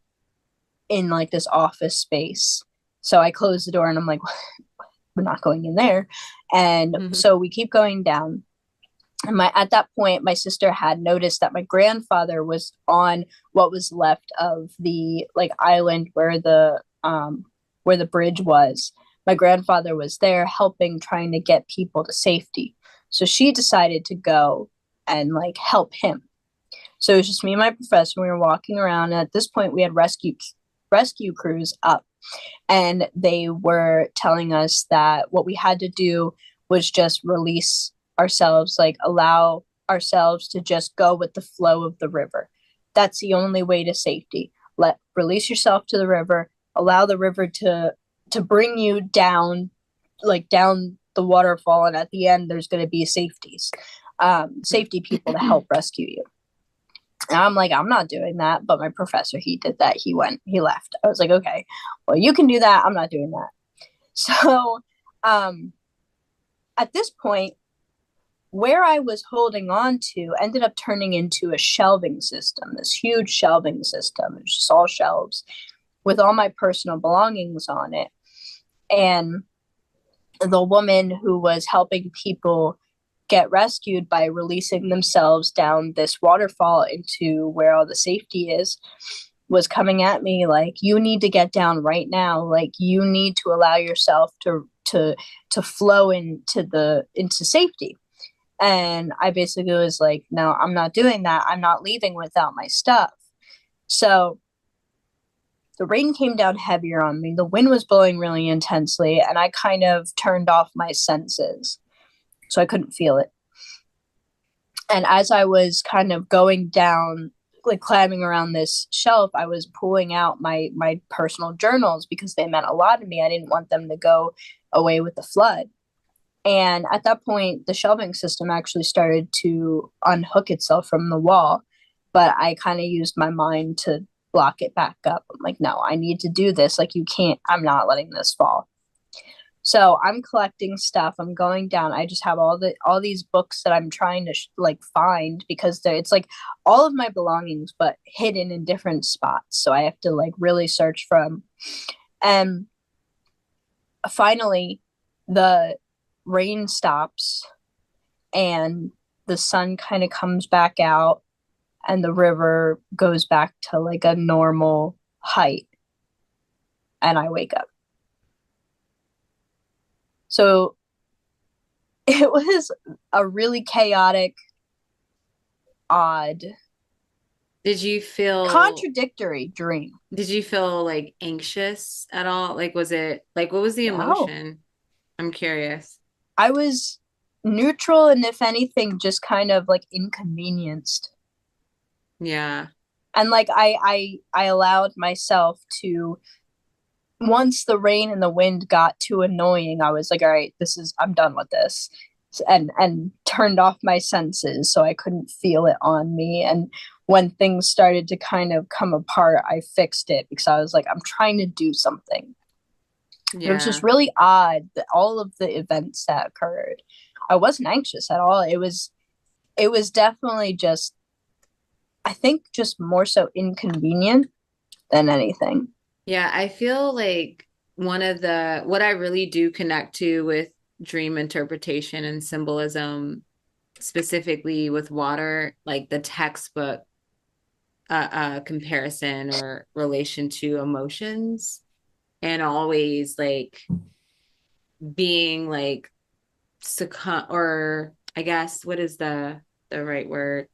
S2: in like this office space. So I close the door and I'm like, we're not going in there. And so we keep going down. And at that point, my sister had noticed that my grandfather was on what was left of the like island where the bridge was. My grandfather was there helping, trying to get people to safety. So she decided to go and like help him. So it was just me and my professor. We were walking around, and at this point, we had rescue crews up, and they were telling us that what we had to do was just release ourselves, like allow ourselves to just go with the flow of the river. That's the only way to safety. Release yourself to the river, allow the river to bring you down, like down the waterfall, and at the end there's going to be safety people to help rescue you. And I'm like, I'm not doing that. But my professor, he did that. He left. I was like, okay, well, you can do that. I'm not doing that. So at this point, where I was holding on to ended up turning into a shelving system, this huge shelving system. It's just all shelves with all my personal belongings on it. And the woman who was helping people get rescued by releasing themselves down this waterfall into where all the safety is was coming at me like, you need to get down right now. Like you need to allow yourself to flow into safety. And I basically was like, no, I'm not doing that. I'm not leaving without my stuff. So the rain came down heavier on me. The wind was blowing really intensely, and I kind of turned off my senses. So I couldn't feel it. And as I was kind of going down, like climbing around this shelf, I was pulling out my personal journals because they meant a lot to me. I didn't want them to go away with the flood. And at that point, the shelving system actually started to unhook itself from the wall. But I kind of used my mind to block it back up. I'm like, no, I need to do this. Like, you can't, I'm not letting this fall. So I'm collecting stuff. I'm going down. I just have all these books that I'm trying to find because it's like all of my belongings, but hidden in different spots. So I have to like really search for them. And finally, the rain stops and the sun kind of comes back out, and the river goes back to like a normal height, and I wake up. So it was a really chaotic, odd,
S1: Did you feel
S2: contradictory dream.
S1: Did you feel like anxious at all? Like, was it like, what was the
S2: No.
S1: emotion? I'm curious.
S2: I was neutral, and if anything, just kind of like inconvenienced.
S1: Yeah.
S2: And like I allowed myself to, once the rain and the wind got too annoying, I was like, all right, I'm done with this. And turned off my senses so I couldn't feel it on me. And when things started to kind of come apart, I fixed it because I was like, I'm trying to do something. But it was just
S1: Yeah.
S2: really odd that all of the events that occurred, I wasn't anxious at all. It was definitely just, I think, just more so inconvenient than anything.
S1: Yeah, I feel like what I really do connect to with dream interpretation and symbolism, specifically with water, like the textbook comparison or relation to emotions, and always like being like succumb, or I guess what is the right word?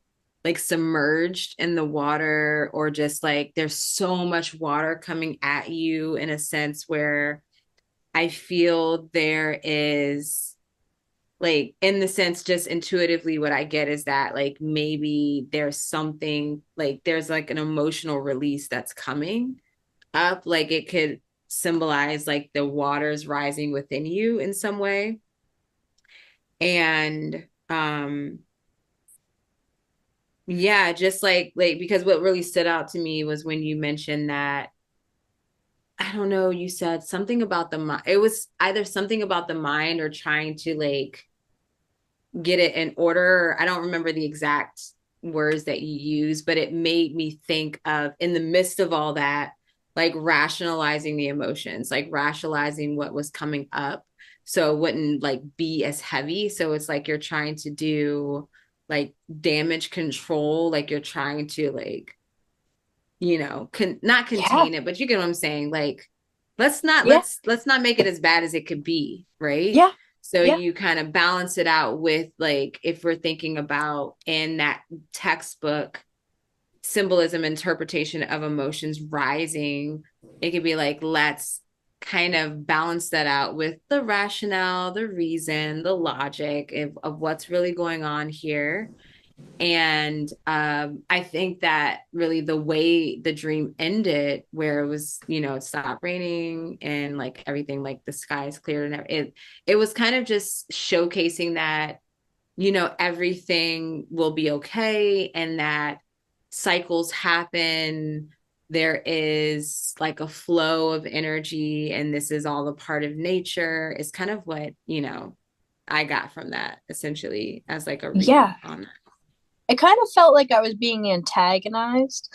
S1: Like submerged in the water, or just like there's so much water coming at you in a sense where I feel there is like, in the sense, just intuitively what I get is that like maybe there's something, like there's like an emotional release that's coming up, like it could symbolize like the waters rising within you in some way. And yeah, just like because what really stood out to me was when you mentioned that, I don't know, you said something about the mind. It was either something about the mind or trying to like get it in order. I don't remember the exact words that you use, but it made me think of, in the midst of all that, like rationalizing the emotions, like rationalizing what was coming up so it wouldn't like be as heavy. So it's like you're trying to do like damage control, like you're trying to like, not
S2: Yeah,
S1: contain it, but you get what I'm saying. Like,
S2: yeah,
S1: let's not make it as bad as it could be, right?
S2: yeah,
S1: So
S2: yeah,
S1: you kind of balance it out with like, if we're thinking about in that textbook symbolism interpretation of emotions rising, it could be like, let's kind of balance that out with the rationale, the reason, the logic of what's really going on here. And I think that really the way the dream ended, where it was, it stopped raining and like everything, like the skies cleared, and it was kind of just showcasing that, everything will be okay, and that cycles happen. There is like a flow of energy, and this is all a part of nature, is kind of what, I got from that, essentially, as like a read
S2: yeah.
S1: on that.
S2: It kind of felt like I was being antagonized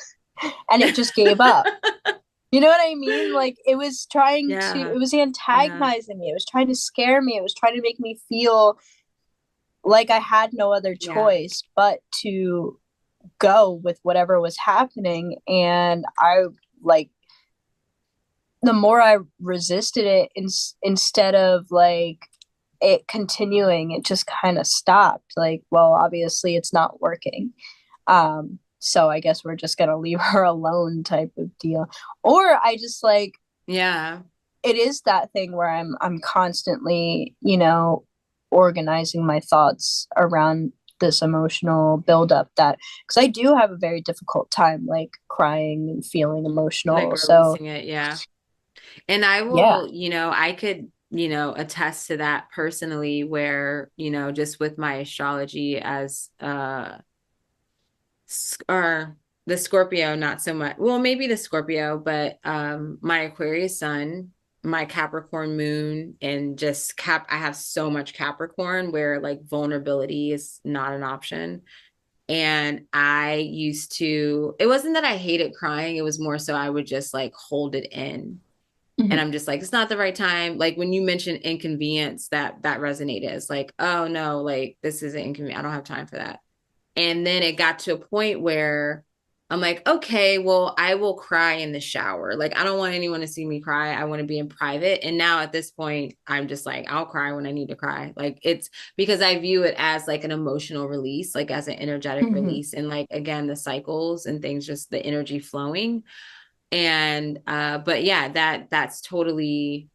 S2: and it just gave up. You know what I mean? Like
S1: Yeah,
S2: it was
S1: yeah,
S2: antagonizing me. It was trying to scare me. It was trying to make me feel like I had no other
S1: yeah,
S2: choice but to go with whatever was happening. And I like, the more I resisted it, instead of like it continuing, it just kind of stopped. Like, well, obviously it's not working. So I guess we're just gonna leave her alone type of deal. Or I just like,
S1: yeah,
S2: it is that thing where I'm constantly, organizing my thoughts around this emotional buildup, that because I do have a very difficult time like crying and feeling
S1: like
S2: emotional. So
S1: releasing it. Yeah. And I
S2: yeah.
S1: will, I could, attest to that personally, where, just with my astrology as or the Scorpio, not so much. Well, maybe the Scorpio, but my Aquarius sun, my Capricorn moon, and just I have so much Capricorn where like vulnerability is not an option. And I used to, it wasn't that I hated crying, it was more so I would just like hold it in. And
S2: Mhm.
S1: I'm just like, it's not the right time. Like when you mentioned inconvenience, that resonated. It's like, oh no, like this is an inconvenient. I don't have time for that. And then it got to a point where I'm like, okay, well, I will cry in the shower. Like, I don't want anyone to see me cry. I want to be in private. And now at this point, I'm just like, I'll cry when I need to cry. Like, it's because I view it as like an emotional release, like as an energetic
S2: Mhm.
S1: release. And like, again, the cycles and things, just the energy flowing. And, but yeah, that's totally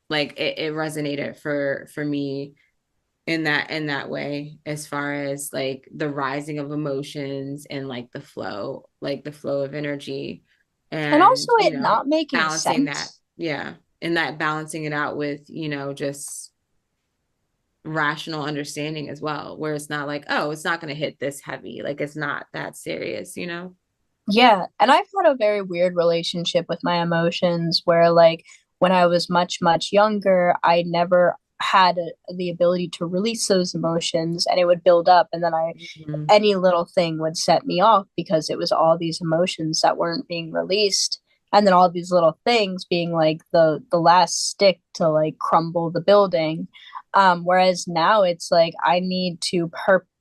S1: like, it resonated for me in that way, as far as like the rising of emotions and like the flow of energy,
S2: And
S1: and
S2: also it not making
S1: balancing that.
S2: sense.
S1: Yeah, and that balancing it out with, just rational understanding as well, where it's not like, oh, it's not going to hit this heavy. Like it's not that serious, you know?
S2: Yeah, and I've had a very weird relationship with my emotions where like when I was much, much younger, I never had the ability to release those emotions and it would build up and then I
S1: Mhm.
S2: any little thing would set me off because it was all these emotions that weren't being released and then all these little things being like the last stick to like crumble the building. Whereas now it's like I need to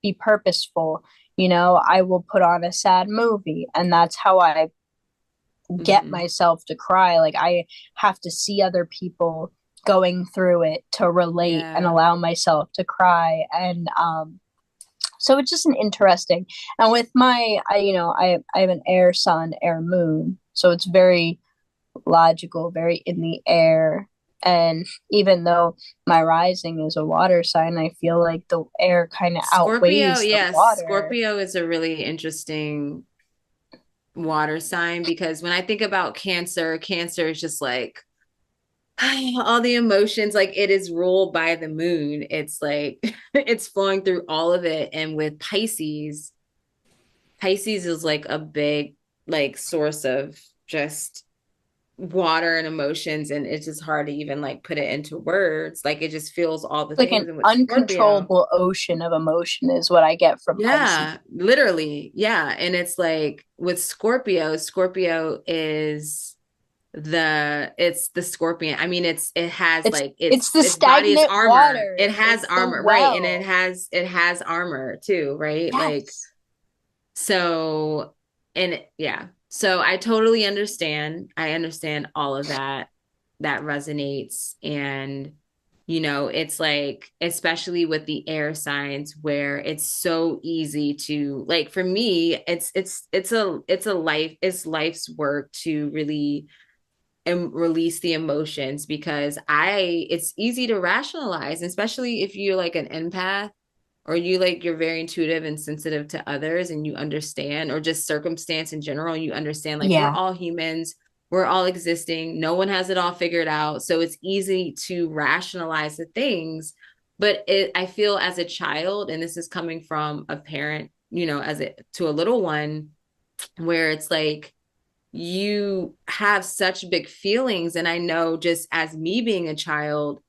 S2: be purposeful. You know, I will put on a sad movie and that's how I get
S1: Mhm.
S2: myself to cry. Like I have to see other people going through it to relate and
S1: Yeah.
S2: allow myself to cry. And so it's just an interesting. And with my, I have an air sun, air moon, so it's very logical, very in the air. And even though my rising is a water sign, I feel like the air kind of
S1: Scorpio,
S2: outweighs the
S1: yes.
S2: water.
S1: Scorpio is a really interesting water sign because when I think about Cancer, Cancer is just like all the emotions, like it is ruled by the moon. It's like it's flowing through all of it. And with Pisces, Pisces is like a big like source of just water and emotions, and it's just hard to even like put it into words. Like it just feels all the
S2: Like
S1: things.
S2: an
S1: And with Scorpio,
S2: uncontrollable ocean of emotion is what I get from Pisces.
S1: yeah, literally, yeah. And it's like with Scorpio, Scorpio is it's the scorpion. I mean, it has like
S2: It's the
S1: its body is
S2: stagnant
S1: armor. It
S2: water.
S1: has
S2: It's the
S1: armor, right? And
S2: well.
S1: it has armor too, right? Like
S2: Yes.
S1: so, and yeah. So I totally understand. I understand all of that. That resonates. And, it's like, especially with the air signs where it's so easy to like, for me, it's life's work to really release the emotions because it's easy to rationalize, especially if you're like an empath or you're very intuitive and sensitive to others and you understand, or just circumstance in general, and you understand like we're
S2: Yeah.
S1: all humans, we're all existing, no one has it all figured out, so it's easy to rationalize the things. But I feel as a child, and this is coming from a parent, as it to a little one, where it's like you have such big feelings. And I know, just as me being a child,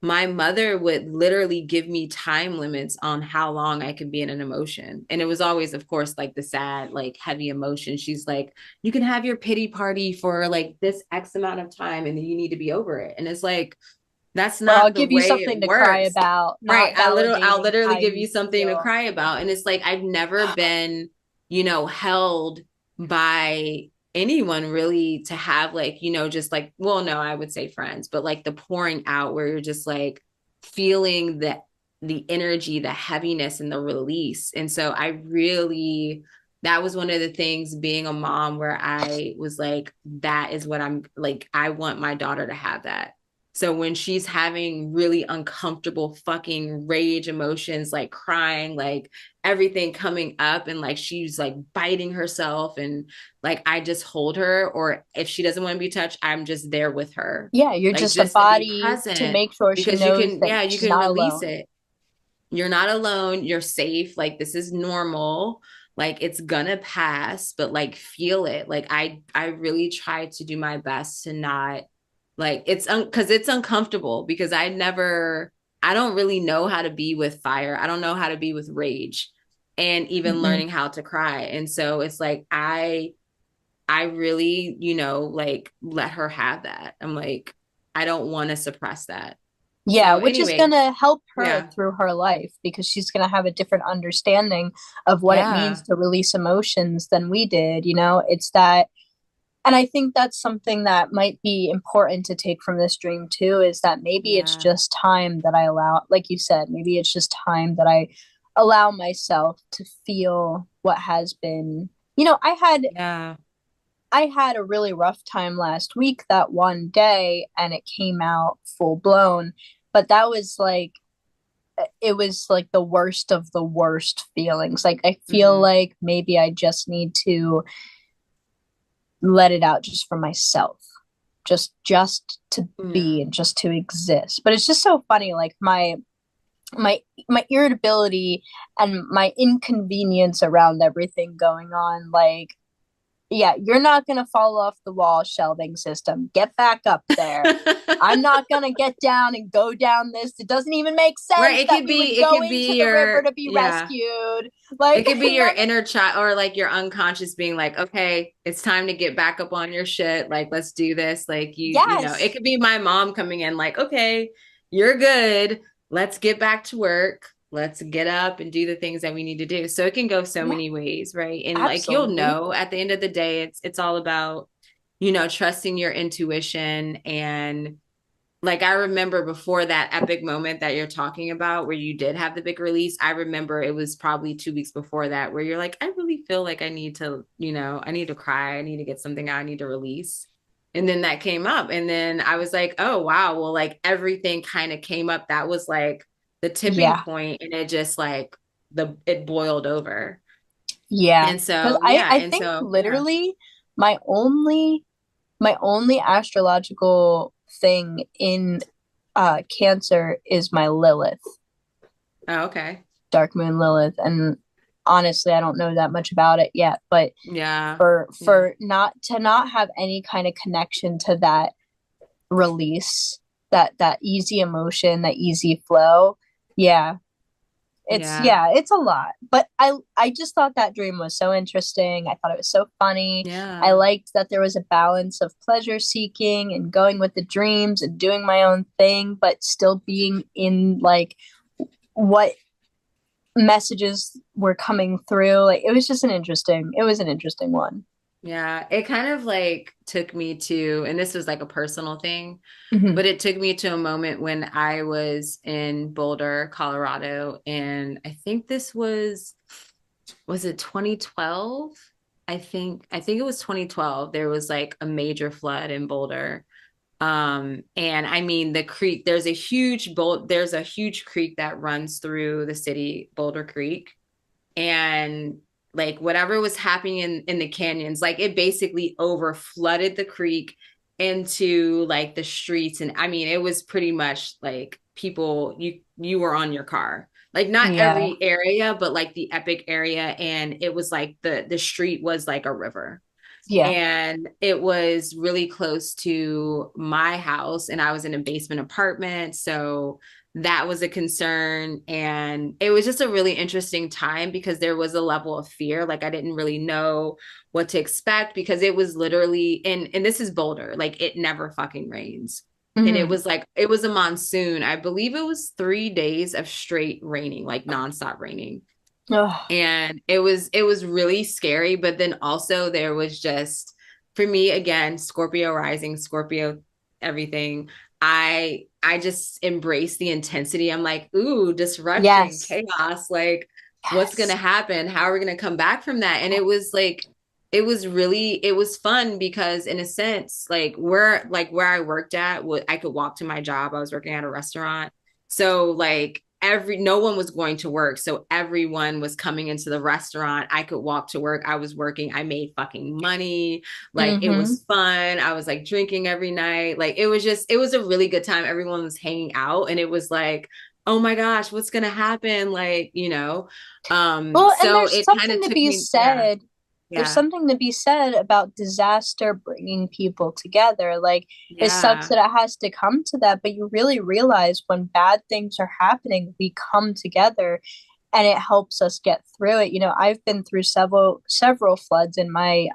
S1: my mother would literally give me time limits on how long I could be in an emotion. And it was always, of course, like the sad, like heavy emotion. She's like, you can have your pity party for like this X amount of time and then you need to be over it. And it's like, that's
S2: Or I'll
S1: not the
S2: give you
S1: way it
S2: something to cry
S1: works.
S2: about,
S1: Right.
S2: not
S1: I'll
S2: validating
S1: literally
S2: how
S1: give
S2: you
S1: you something to
S2: feel.
S1: cry about. And it's like, I've never been, held by anyone really to have like, just like, well, no, I would say friends, but like the pouring out where you're just like feeling the energy, the heaviness and the release. And so that was one of the things being a mom where I was like, that is what I'm like, I want my daughter to have that. So when she's having really uncomfortable fucking rage emotions, like crying, like everything coming up, and like she's like biting herself, and like I just hold her, or if she doesn't want to be touched, I'm just there with her,
S2: Yeah, you're
S1: like
S2: just a
S1: just to be
S2: body to
S1: present,
S2: make sure she
S1: because you
S2: knows
S1: can,
S2: that
S1: yeah, you
S2: she's
S1: can
S2: not
S1: release
S2: alone.
S1: it. You're not alone. You're safe. Like this is normal. Like it's gonna pass, but like feel it. Like I really try to do my best to not like because it's uncomfortable because I don't really know how to be with fire. I don't know how to be with rage and even
S2: Hmm.
S1: learning how to cry. And so it's like I really, like let her have that. I'm like, I don't want to suppress that.
S2: Yeah,
S1: So
S2: which is
S1: anyway,
S2: going to help her
S1: yeah.
S2: through her life because she's going to have a different understanding of what it means
S1: Yeah.
S2: to release emotions than we did. You know, it's that. And I think that's something that might be important to take from this dream too is that maybe it's
S1: Yeah.
S2: just time that I allow, like you said, maybe it's just time that I allow myself to feel what has been. You know,
S1: Yeah.
S2: I had a really rough time last week that one day and it came out full blown, but that was like it was like the worst of the worst feelings. Like I feel
S1: Hmm.
S2: like maybe I just need to let it out just for myself. Just to
S1: Yeah.
S2: be and just to exist. But it's just so funny like my irritability and my inconvenience around everything going on. Like, yeah, you're not going to fall off the wall, shelving system. Get back up there. I'm not going to get down and go down this. It doesn't even make
S1: Right.
S2: sense that we would
S1: It
S2: go
S1: could
S2: into
S1: be
S2: the river
S1: your,
S2: to be
S1: yeah.
S2: rescued.
S1: It
S2: Like,
S1: could be your
S2: none of,
S1: inner child or like your unconscious being like, okay, it's time to get back up on your shit. Like, let's do this. Like it
S2: yes.
S1: could be my mom coming in like, okay, you're good. Let's get back to work. Let's get up and do the things that we need to do. So it can go so
S2: Yeah,
S1: many ways, right? And like you'll know
S2: absolutely.
S1: at the end of the day, it's all about, trusting your intuition. And like I remember before that epic moment that you're talking about where you did have the big release, I remember it was probably 2 weeks before that where you're like, I really feel like I need to, I need to cry, I need to get something out, I need to release. And then that came up. And then I was like, oh wow, well, like everything kind of came up. That was like the tipping
S2: Yeah.
S1: point, and it just like it boiled over.
S2: Yeah.
S1: And
S2: Because
S1: so
S2: I,
S1: yeah,
S2: I
S1: and
S2: think
S1: so yeah.
S2: literally my only my only astrological thing in Cancer is my Lilith,
S1: Oh, okay.
S2: Dark Moon Lilith. And honestly, I don't know that much about it yet, but
S1: Yeah. Yeah.
S2: for not have any kind of connection to that release, that easy emotion, that easy flow. Yeah,
S1: Yeah.
S2: it's a lot. But I just thought that dream was so interesting. I thought it was so funny. I
S1: Yeah.
S2: liked that there was a balance of pleasure seeking and going with the dreams and doing my own thing, but still being in like what messages were coming through. Like, it was an interesting one.
S1: Yeah, it kind of like took me to, and this was like a personal thing,
S2: Hmm.
S1: but it took me to a moment when I was in Boulder, Colorado, and I think was it 2012? I think it was 2012. There was like a major flood in Boulder. And I mean the creek, there's a huge creek that runs through the city, Boulder Creek, and like whatever was happening in the canyons, like it basically over flooded the creek into like the streets. And I mean it was pretty much like people, you were on your car, like not
S2: Yeah,
S1: every area but like the epic area. And it was like the street was like a river,
S2: yeah,
S1: and it was really close to my house, and I was in a basement apartment, so that was a concern. And it was just a really interesting time because there was a level of fear, like I didn't really know what to expect, because it was literally, and this is Boulder, like it never fucking rains. And it
S2: hmm,
S1: was like it was a monsoon, I believe it was 3 days of straight raining, like nonstop raining.
S2: oh,
S1: And it was really scary. But then also there was just, for me again, Scorpio rising, Scorpio everything, I just embrace the intensity. I'm like, ooh, disruption,
S2: yes,
S1: chaos, like what's going to
S2: yes,
S1: happen, how are we going to come back from that? And it was like, it was fun because in a sense, like where I worked at, I could walk to my job. I was working at a restaurant, so like no one was going to work, so everyone was coming into the restaurant. I could walk to work, I was working, I made fucking money, like it
S2: mm-hmm.
S1: was fun. I was like drinking every night, like it was a really good time. Everyone was hanging out, and it was like, oh my gosh, what's gonna happen, like
S2: Well, and
S1: so it kind of took me, yeah.
S2: there's
S1: Yeah.
S2: something to be said about disaster bringing people together. Like, it sucks
S1: Yeah.
S2: that it has to come to that, but you really realize when bad things are happening, we come together and it helps us get through it. You know, I've been through several floods in my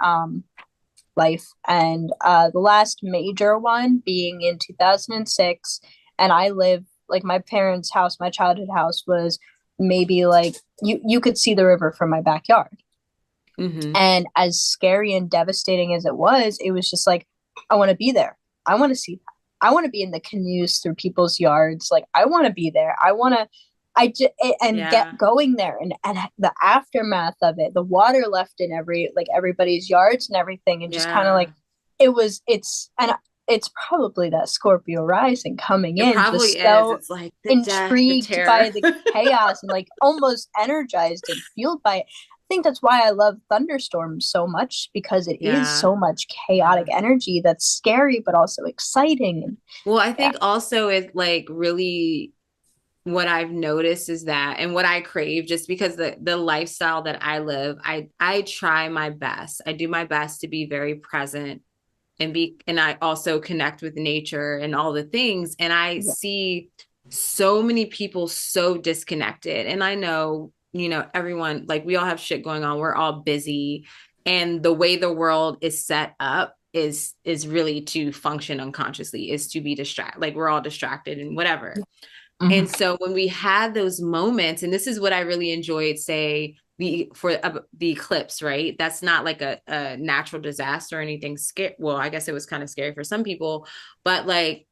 S2: life, and the last major one being in 2006. And I live like my parents' house, my childhood house was maybe like you could see the river from my backyard.
S1: Mm-hmm.
S2: And as scary and devastating as it was just like, I want to be there. I want to see that. I want to be in the canoes through people's yards. Like, I want to be there. I want to, I just, and get
S1: Yeah.
S2: going there, and the aftermath of it, the water left in like everybody's yards and everything. And just kind of like,
S1: Yeah.
S2: it's probably that Scorpio rising coming
S1: It
S2: in,
S1: probably
S2: just
S1: is.
S2: so
S1: It's like the death, the
S2: intrigued by
S1: terror.
S2: the chaos and like almost energized and fueled by it. I think that's why I love thunderstorms so much, because it is
S1: Yeah.
S2: so much chaotic
S1: Yeah.
S2: energy that's scary but also exciting. And
S1: Well, I
S2: yeah,
S1: think also it like really, what I've noticed is that, and what I crave, just because the lifestyle that I live, I try my best. I do my best to be very present and I also connect with nature and all the things. And I
S2: Yeah.
S1: see so many people so disconnected. And I know, everyone, like, we all have shit going on. We're all busy. And the way the world is set up is really to function unconsciously, is to be distracted. Like, we're all distracted and whatever.
S2: Mhm.
S1: And so when we had those moments, and this is what I really enjoyed, say, the eclipse, right? That's not like a natural disaster or anything scary. Well, I guess it was kind of scary for some people, but like,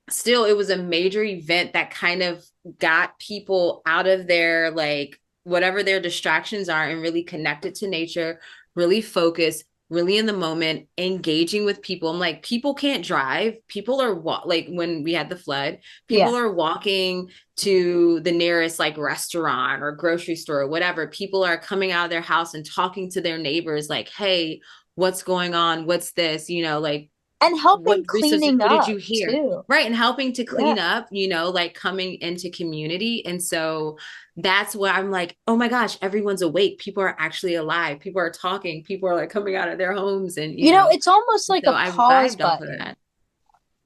S1: still, it was a major event that kind of got people out of their, like, whatever their distractions are, and really connected to nature, really focused, really in the moment, engaging with people. I'm like, people can't drive. People are like, when we had the flood,
S2: Yeah.
S1: people are walking to the nearest like restaurant or grocery store or whatever. People are coming out of their house and talking to their neighbors like, hey, what's going on? What's this? Like,
S2: And
S1: what
S2: helping
S1: resources,
S2: cleaning
S1: what did you
S2: up
S1: hear?
S2: too.
S1: Right. And helping to
S2: Yeah.
S1: clean up, like coming into community. And so that's where I'm like, oh my gosh, everyone's awake. People are actually alive. People are talking. People are like coming out of their homes, and,
S2: It's almost like
S1: so
S2: a
S1: I
S2: pause
S1: vibed off of
S2: button.
S1: that.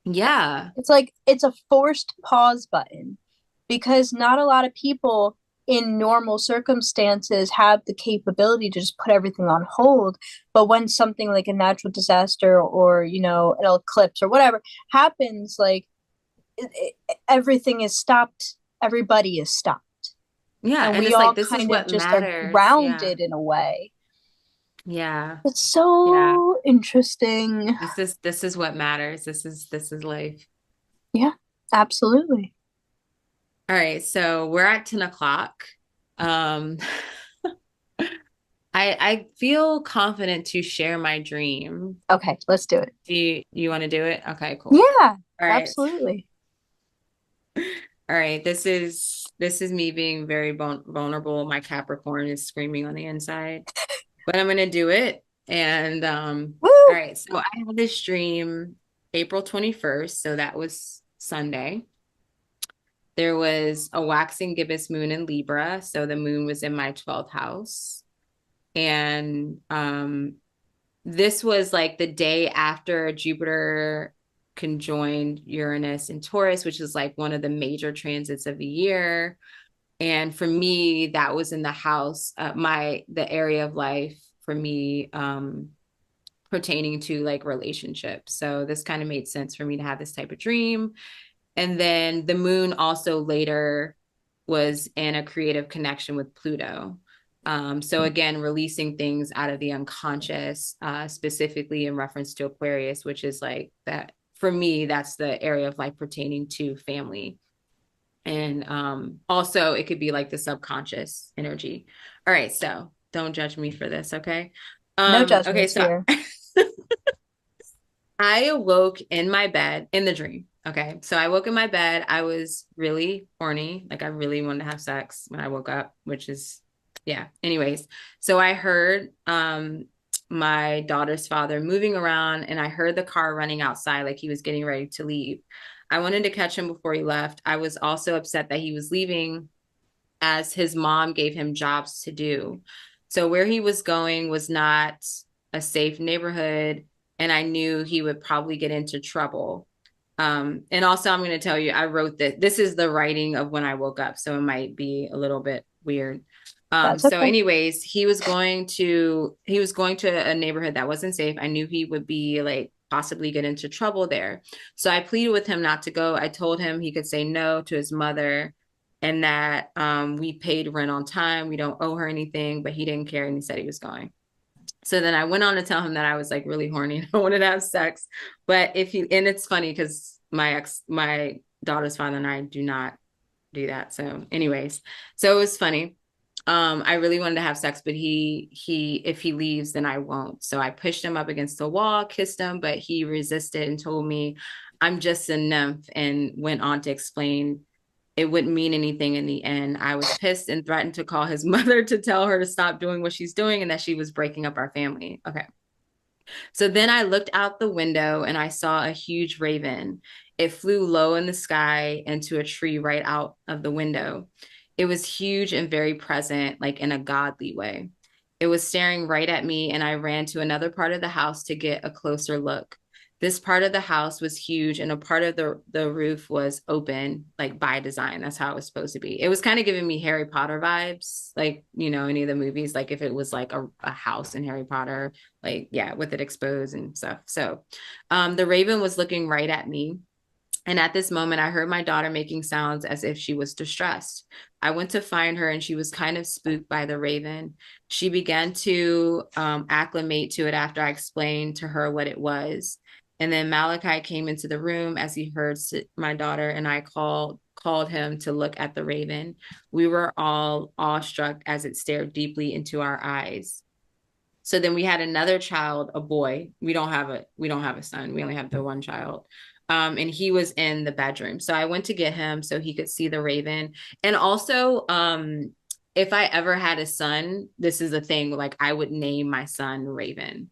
S1: Yeah.
S2: It's like it's a forced pause button because not a lot of people in normal circumstances have the capability to just put everything on hold. But when something like a natural disaster or, an eclipse or whatever happens, like everything is stopped, everybody is stopped.
S1: Yeah.
S2: And
S1: And
S2: we
S1: it's
S2: all
S1: like, this is
S2: kind of
S1: what
S2: just are
S1: matters. Yeah.
S2: grounded in a way.
S1: Yeah.
S2: It's
S1: Yeah.
S2: so interesting.
S1: This is what matters. This is life.
S2: Yeah, absolutely.
S1: All right. So we're at 10 o'clock. Um, I feel confident to share my dream.
S2: Okay, let's do it.
S1: Do you want to do it? Okay, cool.
S2: Yeah,
S1: All right.
S2: absolutely.
S1: All right. This is me being very vulnerable. My Capricorn is screaming on the inside, but I'm gonna do it. And all
S2: Woo!
S1: right. So I had this dream April 21st. So that was Sunday. There was a waxing gibbous moon in Libra. So the moon was in my 12th house. And this was like the day after Jupiter conjoined Uranus in Taurus, which is like one of the major transits of the year. And for me, that was in the house, the area of life for me, pertaining to like relationships. So this kind of made sense for me to have this type of dream. And then the moon also later was in a creative connection with Pluto. So again, releasing things out of the unconscious, specifically in reference to Aquarius, which is like that for me, that's the area of life pertaining to family. And also it could be like the subconscious energy. All right, so don't judge me for this, okay?
S2: No
S1: Okay,
S2: judgments
S1: so
S2: here.
S1: I awoke in my bed in the dream. Okay. So I woke in my bed. I was really horny. Like, I really wanted to have sex when I woke up, which is, yeah. Anyways, so I heard my daughter's father moving around, and I heard the car running outside like he was getting ready to leave. I wanted to catch him before he left. I was also upset that he was leaving, as his mom gave him jobs to do. So where he was going was not a safe neighborhood, and I knew he would probably get into trouble. And also, I'm going to tell you, I wrote that this is the writing of when I woke up, so it might be a little bit weird.
S2: That's
S1: So
S2: okay.
S1: anyways, he was going to a neighborhood that wasn't safe. I knew he would be like possibly get into trouble there. So I pleaded with him not to go. I told him he could say no to his mother, and that we paid rent on time. We don't owe her anything, but he didn't care, and he said he was going. So then I went on to tell him that I was like really horny and I wanted to have sex. But and it's funny because my daughter's father and I do not do that. So, anyways, so it was funny. I really wanted to have sex, but if he leaves, then I won't. So I pushed him up against the wall, kissed him, but he resisted and told me I'm just a nymph, and went on to explain it wouldn't mean anything in the end. I was pissed and threatened to call his mother to tell her to stop doing what she's doing and that she was breaking up our family. Okay. So then I looked out the window and I saw a huge raven. It flew low in the sky into a tree right out of the window. It was huge and very present, like in a godly way. It was staring right at me, and I ran to another part of the house to get a closer look. This part of the house was huge, and a part of the roof was open, like by design. That's how it was supposed to be. It was kind of giving me Harry Potter vibes, like, any of the movies, like if it was like a house in Harry Potter, like, yeah, with it exposed and stuff. So the raven was looking right at me. And at this moment, I heard my daughter making sounds as if she was distressed. I went to find her, and she was kind of spooked by the raven. She began to acclimate to it after I explained to her what it was. And then Malachi came into the room as he heard my daughter, and I called him to look at the raven. We were all awestruck as it stared deeply into our eyes. So then we had another child, a boy. We don't have a son. We only have the one child. And he was in the bedroom. So I went to get him so he could see the raven. And also, if I ever had a son, this is a thing, like I would name my son Raven.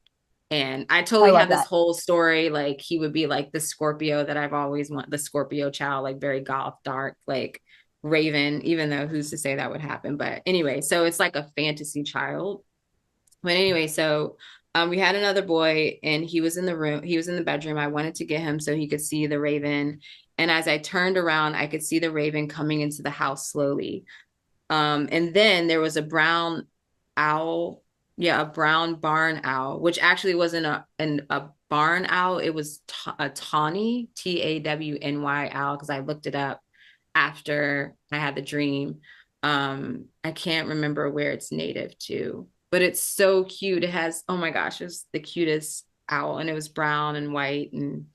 S1: And I
S2: I
S1: totally
S2: love
S1: have this
S2: that.
S1: whole story. Like he would be like the Scorpio that I've always wanted, the Scorpio child, like very goth, dark, like Raven, even though who's to say that would happen. But anyway, so it's like a fantasy child. But anyway, so we had another boy, and he was in the room. He was in the bedroom. I wanted to get him so he could see the raven. And as I turned around, I could see the raven coming into the house slowly. And then there was a brown owl. Yeah, a brown barn owl, which actually wasn't a barn owl. It was a tawny, Tawny owl, because I looked it up after I had the dream. I can't remember where it's native to, but it's so cute. It has, oh my gosh, it's the cutest owl, and it was brown and white. And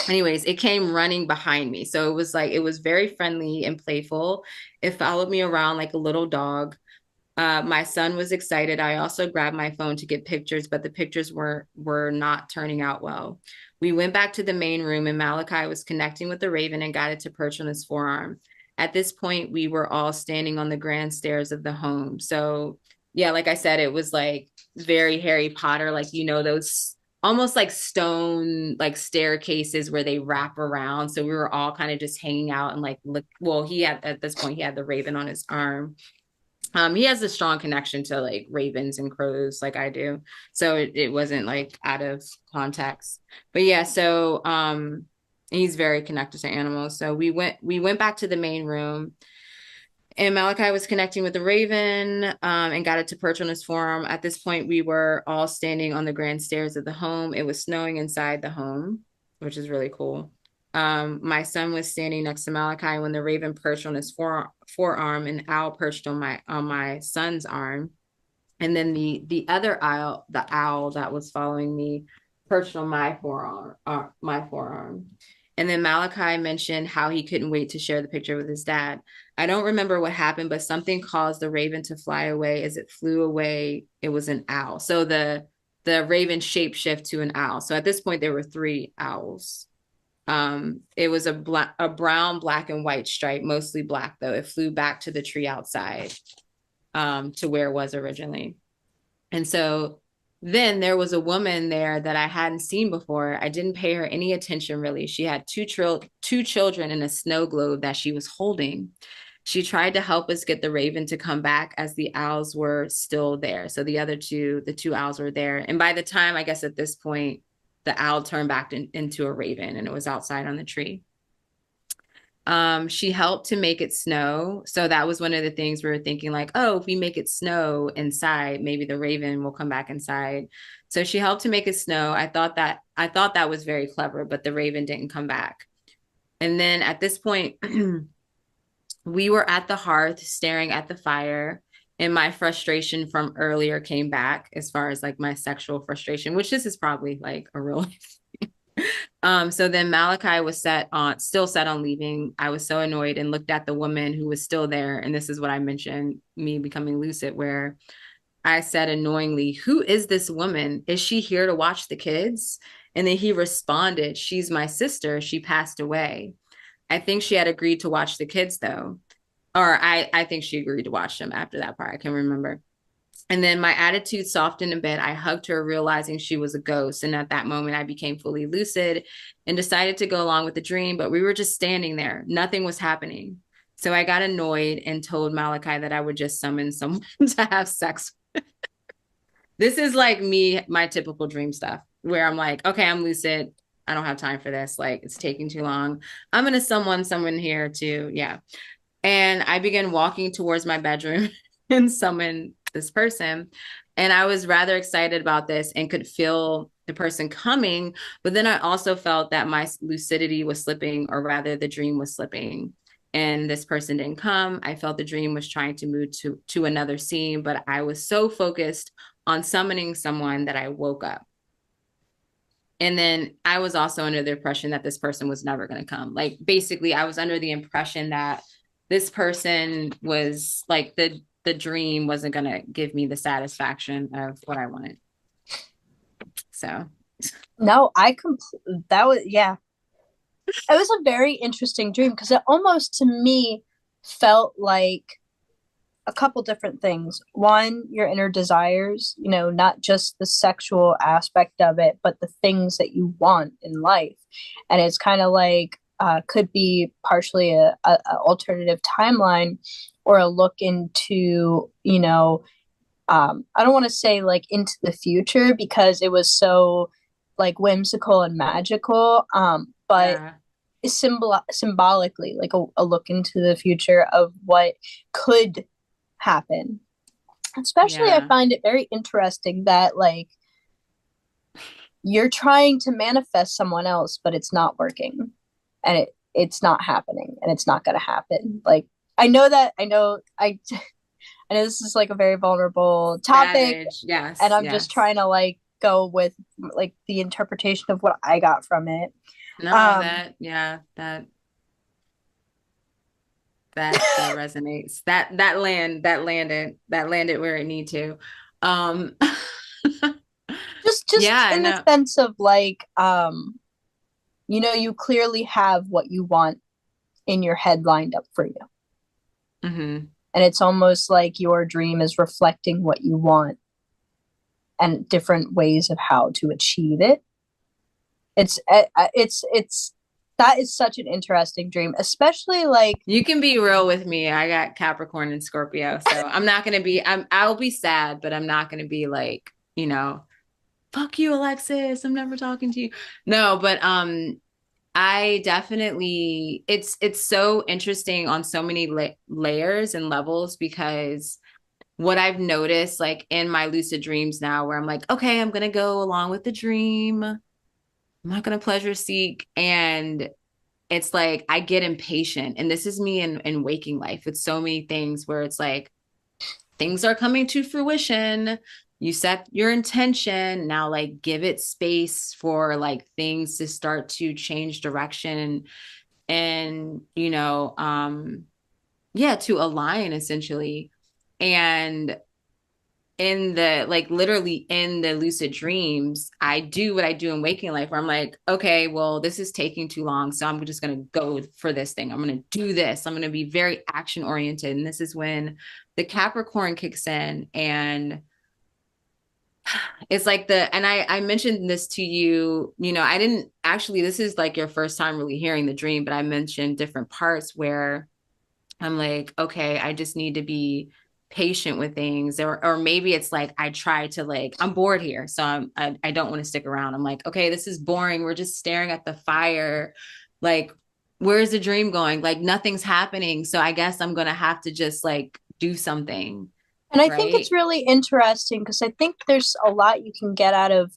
S1: anyways, it came running behind me. So it was very friendly and playful. It followed me around like a little dog. My son was excited. I also grabbed my phone to get pictures, but the pictures were not turning out well. We went back to the main room, and Malachi was connecting with the raven and got it to perch on his forearm. At this point, we were all standing on the grand stairs of the home. So, yeah, like I said, it was like very Harry Potter, like those almost like stone like staircases where they wrap around. So we were all kind of just hanging out and like look. Well, he had at this point he had the raven on his arm. He has a strong connection to like ravens and crows, like I do. So it wasn't like out of context. But yeah, so he's very connected to animals. So we went back to the main room, and Malachi was connecting with the raven, and got it to perch on his forearm. At this point, we were all standing on the grand stairs of the home. It was snowing inside the home, which is really cool. My son was standing next to Malachi when the raven perched on his forearm, and owl perched on my son's arm. And then the other owl, the owl that was following me, perched on my forearm. And then Malachi mentioned how he couldn't wait to share the picture with his dad. I don't remember what happened, but something caused the raven to fly away. As it flew away, it was an owl. So the raven shapeshift to an owl. So at this point, there were three owls. It was a brown, black, and white stripe, mostly black though. It flew back to the tree outside, to where it was originally. And so then there was a woman there that I hadn't seen before. I didn't pay her any attention really. She had two children in a snow globe that she was holding. She tried to help us get the raven to come back as the owls were still there. So the two owls were there. And by the time, I guess at this point, the owl turned back into a raven, and it was outside on the tree. She helped to make it snow. So that was one of the things we were thinking, like, oh, if we make it snow inside, maybe the raven will come back inside. So she helped to make it snow. I thought that was very clever, but the raven didn't come back. And then at this point, we were at the hearth staring at the fire, and my frustration from earlier came back as far as like my sexual frustration, which this is probably like a real. So then Malachi was still set on leaving. I was so annoyed and looked at the woman who was still there. And this is what I mentioned, me becoming lucid, where I said annoyingly, "Who is this woman? Is she here to watch the kids?" And then he responded, "She's my sister. She passed away. I think she had agreed to watch the kids though." Or I think she agreed to watch them after that part. I can remember. And then my attitude softened in bed. I hugged her, realizing she was a ghost. And at that moment, I became fully lucid and decided to go along with the dream. But we were just standing there, nothing was happening. So I got annoyed and told Malachi that I would just summon someone to have sex. This is like me, my typical dream stuff, where I'm like, okay, I'm lucid. I don't have time for this. Like, it's taking too long. I'm going to summon someone here to, yeah. And I began walking towards my bedroom and summon this person. And I was rather excited about this and could feel the person coming. But then I also felt that my lucidity was slipping, or rather, the dream was slipping. And this person didn't come. I felt the dream was trying to move to another scene, but I was so focused on summoning someone that I woke up. And then I was also under the impression that this person was never going to come. Like, basically, I was under the impression that this person was like the dream wasn't going to give me the satisfaction of what I wanted. So,
S2: No, that was, yeah. It was a very interesting dream because it almost to me felt like a couple different things. One, your inner desires, not just the sexual aspect of it, but the things that you want in life. And it's kind of like, could be partially a alternative timeline or a look into, I don't want to say like into the future because it was so like whimsical and magical. But
S1: yeah.
S2: symbolically, like a look into the future of what could happen. Especially, I
S1: Yeah.
S2: find it very interesting that like you're trying to manifest someone else, but it's not working, and it's not happening, and it's not going to happen. Like I know this is like a very vulnerable topic,
S1: Savage.
S2: and
S1: Yes.
S2: I'm just
S1: Yes.
S2: trying to like go with like the interpretation of what I got from it.
S1: No,
S2: Um,
S1: that, yeah, that resonates. That landed where it need to. Um,
S2: just
S1: yeah,
S2: in the
S1: no.
S2: sense of like, you clearly have what you want in your head lined up for you.
S1: Hmm.
S2: And it's almost like your dream is reflecting what you want and different ways of how to achieve it. It's that is such an interesting dream, especially like,
S1: You can be real with me. I got Capricorn and Scorpio, so I'm not gonna be. I'll be sad, but I'm not gonna be like, fuck you, Alexis. I'm never talking to you. No, but I definitely. It's so interesting on so many layers and levels, because what I've noticed, like in my lucid dreams now, where I'm like, okay, I'm gonna go along with the dream. I'm not gonna pleasure seek, and it's like I get impatient. And this is me in waking life. It's so many things where it's like things are coming to fruition. You set your intention. Now, like, give it space for like things to start to change direction and yeah, to align essentially. And in the like literally in the lucid dreams, I do what I do in waking life, where I'm like, okay, well, this is taking too long. So I'm just going to go for this thing. I'm going to do this. I'm going to be very action oriented. And this is when the Capricorn kicks in. And it's like and I mentioned this to you, I didn't actually, this is like your first time really hearing the dream, but I mentioned different parts where I'm like, okay, I just need to be patient with things. Or maybe it's like I try to like, I'm bored here. So I don't want to stick around. I'm like, okay, this is boring. We're just staring at the fire. Like, where's the dream going? Like nothing's happening. So I guess I'm gonna have to just like do something.
S2: and I think it's
S1: Right.
S2: really interesting because I think there's a lot you can get out of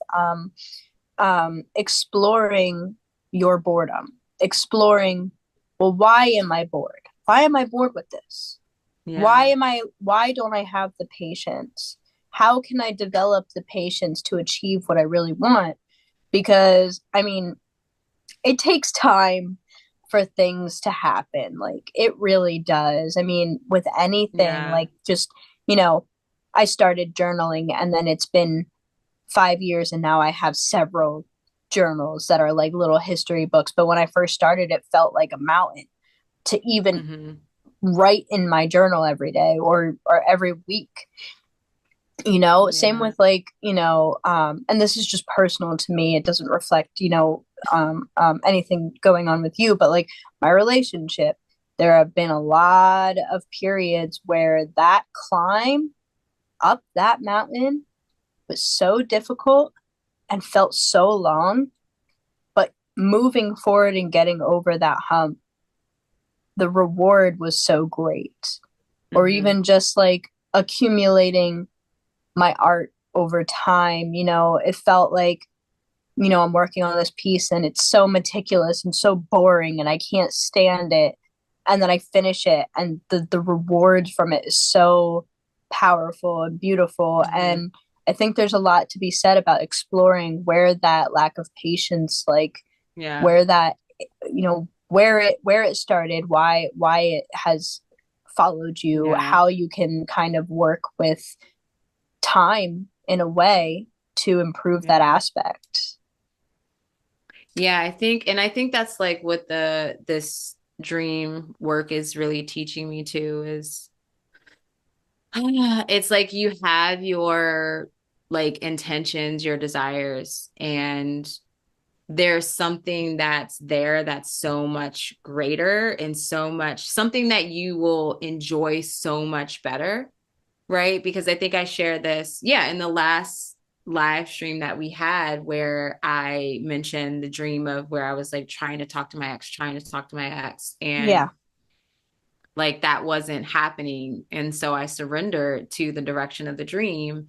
S2: exploring your boredom, exploring, well, why am I bored? Why am I bored with this?
S1: Yeah.
S2: Why don't I have the patience? How can I develop the patience to achieve what I really want? Because I mean, it takes time for things to happen. Like it really does. I mean, with anything,
S1: Yeah.
S2: like just, you know, I started journaling and then it's been 5 years and now I have several journals that are like little history books. But when I first started, it felt like a mountain to even
S1: Hmm.
S2: write in my journal every day or every week. Same
S1: Yeah.
S2: with like, and this is just personal to me. It doesn't reflect, anything going on with you, but like my relationship, there have been a lot of periods where that climb up that mountain was so difficult and felt so long, but moving forward and getting over that hump, the reward was so great. Or
S1: Mm-hmm.
S2: even just like accumulating my art over time, it felt like, I'm working on this piece and it's so meticulous and so boring and I can't stand it. And then I finish it and the reward from it is so powerful and beautiful.
S1: Mm-hmm.
S2: And I think there's a lot to be said about exploring where that lack of patience, like
S1: Yeah.
S2: where that, where it started, why it has followed you,
S1: Yeah.
S2: how you can kind of work with time in a way to improve that
S1: Yeah.
S2: aspect.
S1: Yeah, I think that's like what this dream work is really teaching me too is it's like you have your like intentions, your desires, and there's something that's there that's so much greater and so much something that you will enjoy so much better, right? Because I think I shared this, yeah, in the last live stream that we had where I mentioned the dream of where I was like trying to talk to my ex,
S2: Yeah.
S1: and like that wasn't happening. And so I surrendered to the direction of the dream.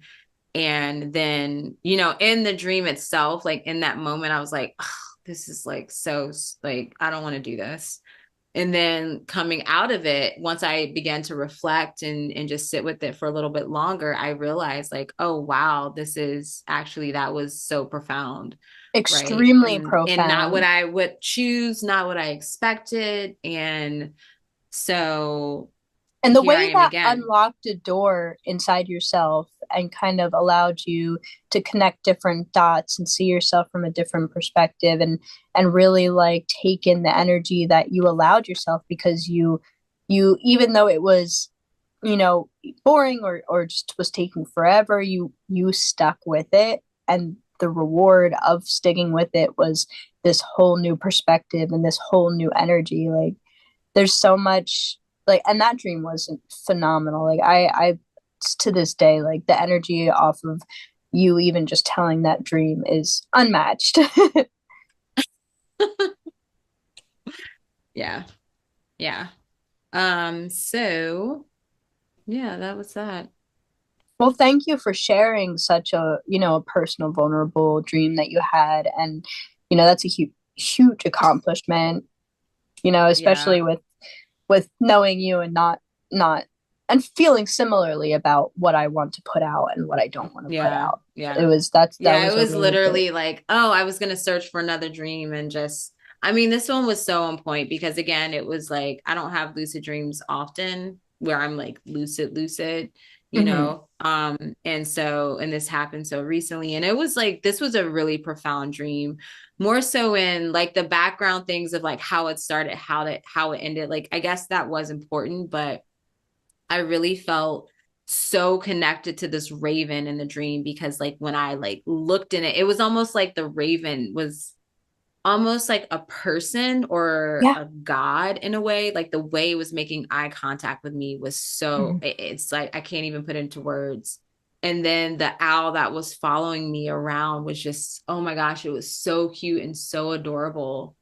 S1: And then, in the dream itself, like in that moment, I was like, oh, this is like so, like, I don't want to do this. And then coming out of it, once I began to reflect and just sit with it for a little bit longer, I realized like, oh wow, this is actually that was so profound, right?
S2: Extremely
S1: And not what
S2: profound.
S1: I would choose, not what I expected. And so
S2: And the
S1: here I
S2: way
S1: am
S2: that
S1: again.
S2: unlocked a door inside yourself and kind of allowed you to connect different dots and see yourself from a different perspective and really like take in the energy that you allowed yourself because you even though it was you know boring or just was taking forever, you stuck with it, and the reward of sticking with it was this whole new perspective and this whole new energy. Like there's so much, like, and that dream was phenomenal. Like I to this day, like the energy off of you even just telling that dream is unmatched.
S1: Yeah. Yeah. So yeah, that was that.
S2: Well, thank you for sharing such a personal, vulnerable dream that you had, and that's a huge accomplishment.
S1: Yeah.
S2: Especially with knowing you and not and feeling similarly about what I want to put out and what I don't want to put
S1: Yeah.
S2: out.
S1: Yeah.
S2: That
S1: Yeah. It
S2: was a
S1: was
S2: really great.
S1: literally like, oh, I was gonna search for another dream and just I mean, this one was so on point because again, it was like I don't have lucid dreams often where I'm like lucid,
S2: Mm-hmm.
S1: and so and this happened so recently. And it was like this was a really profound dream, more so in like the background things of like how it started, how it ended. Like I guess that was important, but I really felt so connected to this raven in the dream because like when I like looked in it, it was almost like the raven was almost like a person or
S2: Yeah.
S1: a god in a way. Like the way it was making eye contact with me was so
S2: Mm-hmm.
S1: it's like I can't even put into words. And then the owl that was following me around was just, oh my gosh, it was so cute and so adorable,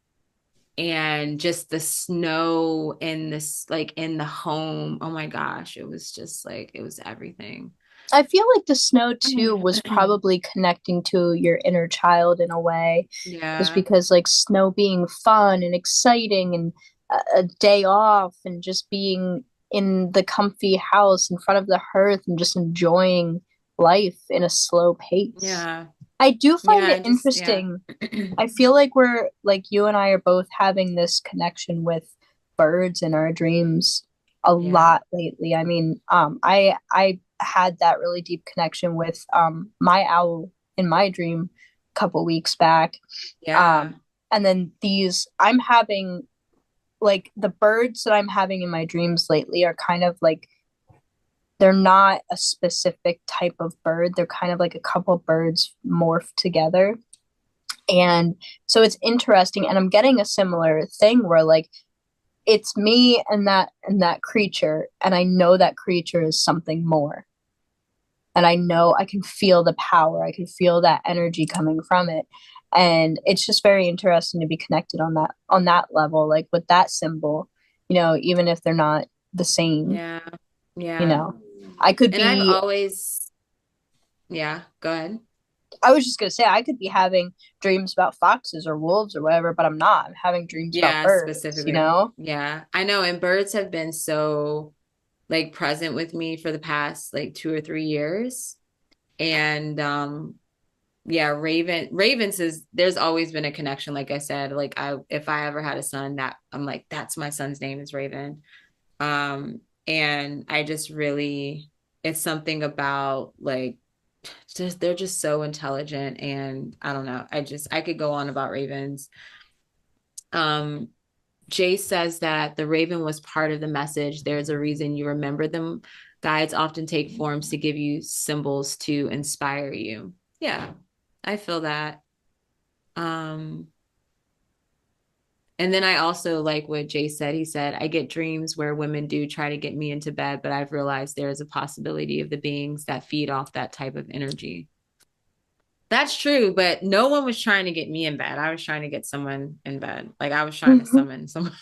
S1: and just the snow in this like in the home, oh my gosh, it was just like it was everything.
S2: I feel like the snow too was probably connecting to your inner child in a way, just
S1: Yeah.
S2: because like snow being fun and exciting and a day off and just being in the comfy house in front of the hearth and just enjoying life in a slow pace.
S1: Yeah.
S2: I do find
S1: Yeah,
S2: it
S1: and just yeah.
S2: interesting. I feel like we're like you and I are both having this connection with birds in our dreams a
S1: Yeah.
S2: lot lately. I mean, I had that really deep connection with my owl in my dream a couple weeks back.
S1: Yeah.
S2: Um, and then these I'm having like the birds that I'm having in my dreams lately are kind of like they're not a specific type of bird. They're kind of like a couple birds morphed together. And so it's interesting, and I'm getting a similar thing where like it's me and that creature, and I know that creature is something more. And I know I can feel the power. I can feel that energy coming from it. And it's just very interesting to be connected on that level, like with that symbol, even if they're not the same,
S1: Yeah.
S2: you
S1: Yeah.
S2: know. I could
S1: And I've
S2: be
S1: always, yeah, go ahead.
S2: I was just gonna say I could be having dreams about foxes or wolves or whatever, but I'm not. I'm having dreams about
S1: Yeah,
S2: birds, you
S1: specifically.
S2: know?
S1: Yeah. I know. And birds have been so like present with me for the past like 2 or 3 years. And yeah, ravens is there's always been a connection. Like I said, like if I ever had a son, that I'm like, that's my son's name is Raven. And I just really it's something about like just they're just so intelligent and I don't know. I could go on about ravens. Um Jay says that the raven was part of the message. There's a reason you remember them. Guides often take forms to give you symbols to inspire you. Yeah, I feel that. Um, and then I also like what Jay said. He said, I get dreams where women do try to get me into bed, but I've realized there is a possibility of the beings that feed off that type of energy. That's true, but no one was trying to get me in bed. I was trying to get someone in bed. Like I was trying to summon someone.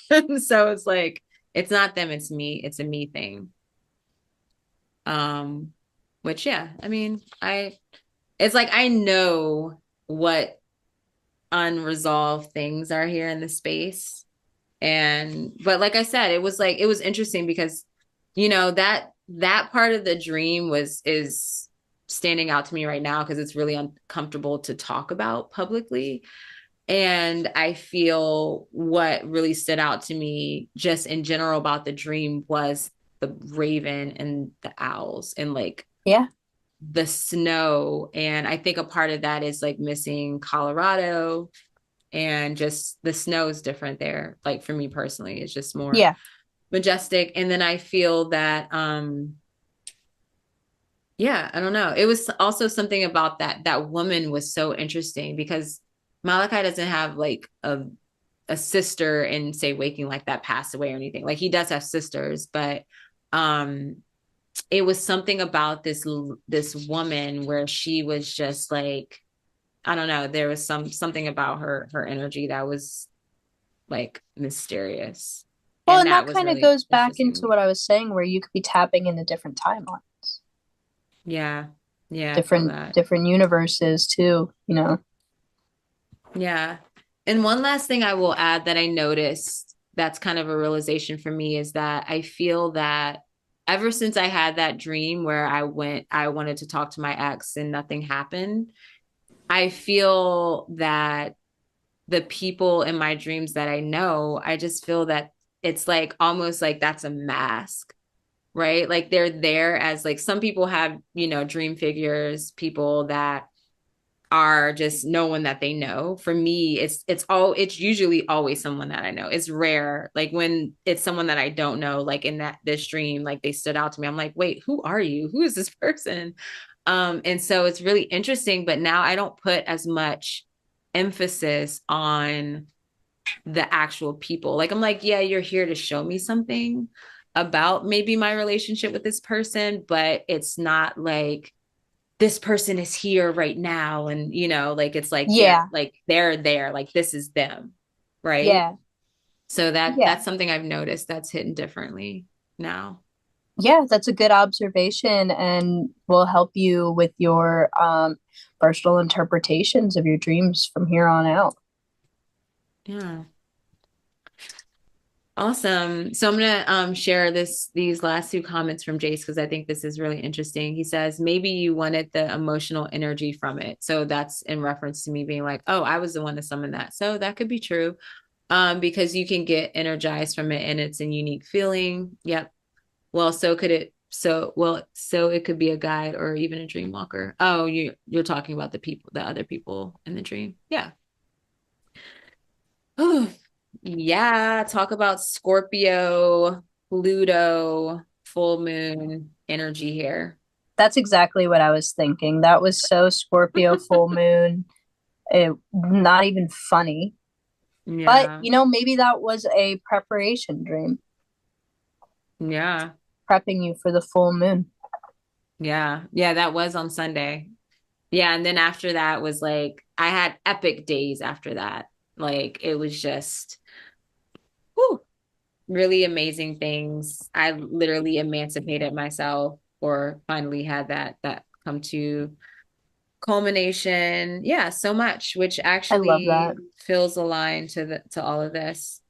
S1: So it's like it's not them, it's me. It's a me thing. Um, which yeah, I mean, I it's like I know what unresolved things are here in the space. And but like I said, it was interesting because that part of the dream was is standing out to me right now because it's really uncomfortable to talk about publicly. And I feel what really stood out to me just in general about the dream was the raven and the owls and like
S2: Yeah.
S1: the snow. And I think a part of that is like missing Colorado and just the snow is different there. Like for me personally, it's just more
S2: Yeah.
S1: majestic. And then I feel that yeah, I don't know. It was also something about that woman was so interesting because Malachi doesn't have like a sister and say waking like that passed away or anything. Like he does have sisters, but um it was something about this woman where she was just like I don't know, there was something about her energy that was like mysterious.
S2: Well,
S1: And
S2: and
S1: that
S2: that
S1: was
S2: kind of
S1: really
S2: goes back
S1: interesting to
S2: into
S1: me.
S2: what I was saying, where you could be tapping into different timelines,
S1: Yeah. Yeah, I feel
S2: different
S1: that.
S2: different universes too, you know.
S1: Yeah. And one last thing I will add that I noticed that's kind of a realization for me is that I feel that ever since I had that dream where I wanted to talk to my ex and nothing happened, I feel that the people in my dreams that I know, I just feel that it's like almost like that's a mask, right? Like they're there as like some people have, dream figures, people that are just no one that they know. For me, it's usually always someone that I know. It's rare. Like when it's someone that I don't know, like in this dream, like they stood out to me. I'm like, wait, who are you? Who is this person? And so it's really interesting, but now I don't put as much emphasis on the actual people. Like I'm like, yeah, you're here to show me something about maybe my relationship with this person, but it's not like this person is here right now and like it's like yeah,
S2: Yeah.
S1: like they're there, like this is them, right?
S2: Yeah.
S1: So
S2: Yeah.
S1: that's something I've noticed that's hidden differently now.
S2: Yeah, that's a good observation and will help you with your personal interpretations of your dreams from here on out.
S1: Yeah. Awesome. So I'm gonna share these last two comments from Jace because I think this is really interesting. He says maybe you wanted the emotional energy from it. So that's in reference to me being like, oh, I was the one to summon that. So that could be true. Because you can get energized from it and it's a unique feeling. Yep. Well, so it could be a guide or even a dream walker. Oh, you're talking about the other people in the dream. Yeah. Oh, yeah. Talk about Scorpio, Pluto, full moon energy here.
S2: That's exactly what I was thinking. That was so Scorpio full moon. Not even funny. But,
S1: Yeah.
S2: maybe that was a preparation dream,
S1: Yeah.
S2: prepping you for the full moon.
S1: Yeah. Yeah, that was on Sunday. Yeah, and then after that was like I had epic days after that. Like it was just whew, really amazing things. I literally emancipated myself or finally had that come to culmination. Yeah, so much, which
S2: I love
S1: actually
S2: that.
S1: feels aligned to all of this.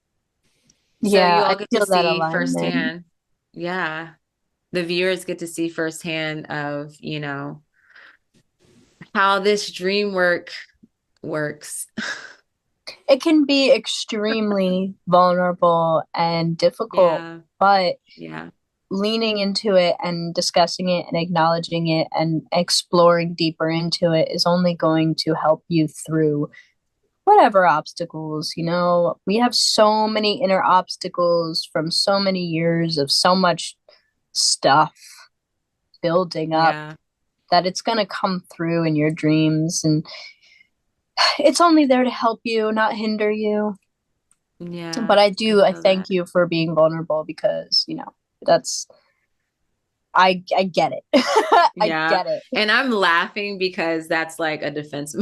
S1: So
S2: Yeah,
S1: you
S2: I
S1: all get to
S2: feel that
S1: see
S2: alignment.
S1: firsthand. Yeah. The viewers get to see firsthand of, how this dream work works.
S2: It can be extremely vulnerable and difficult,
S1: Yeah.
S2: but
S1: Yeah.
S2: leaning into it and discussing it and acknowledging it and exploring deeper into it is only going to help you through whatever obstacles. We have so many inner obstacles from so many years of so much stuff building up
S1: Yeah.
S2: that it's going to come through in your dreams, and it's only there to help you, not hinder you. But
S1: Yeah.
S2: I
S1: I
S2: do, I
S1: feel
S2: thank
S1: that.
S2: you for being vulnerable, because that's, I get it. I
S1: Yeah.
S2: get it.
S1: And I'm laughing because that's like a defense.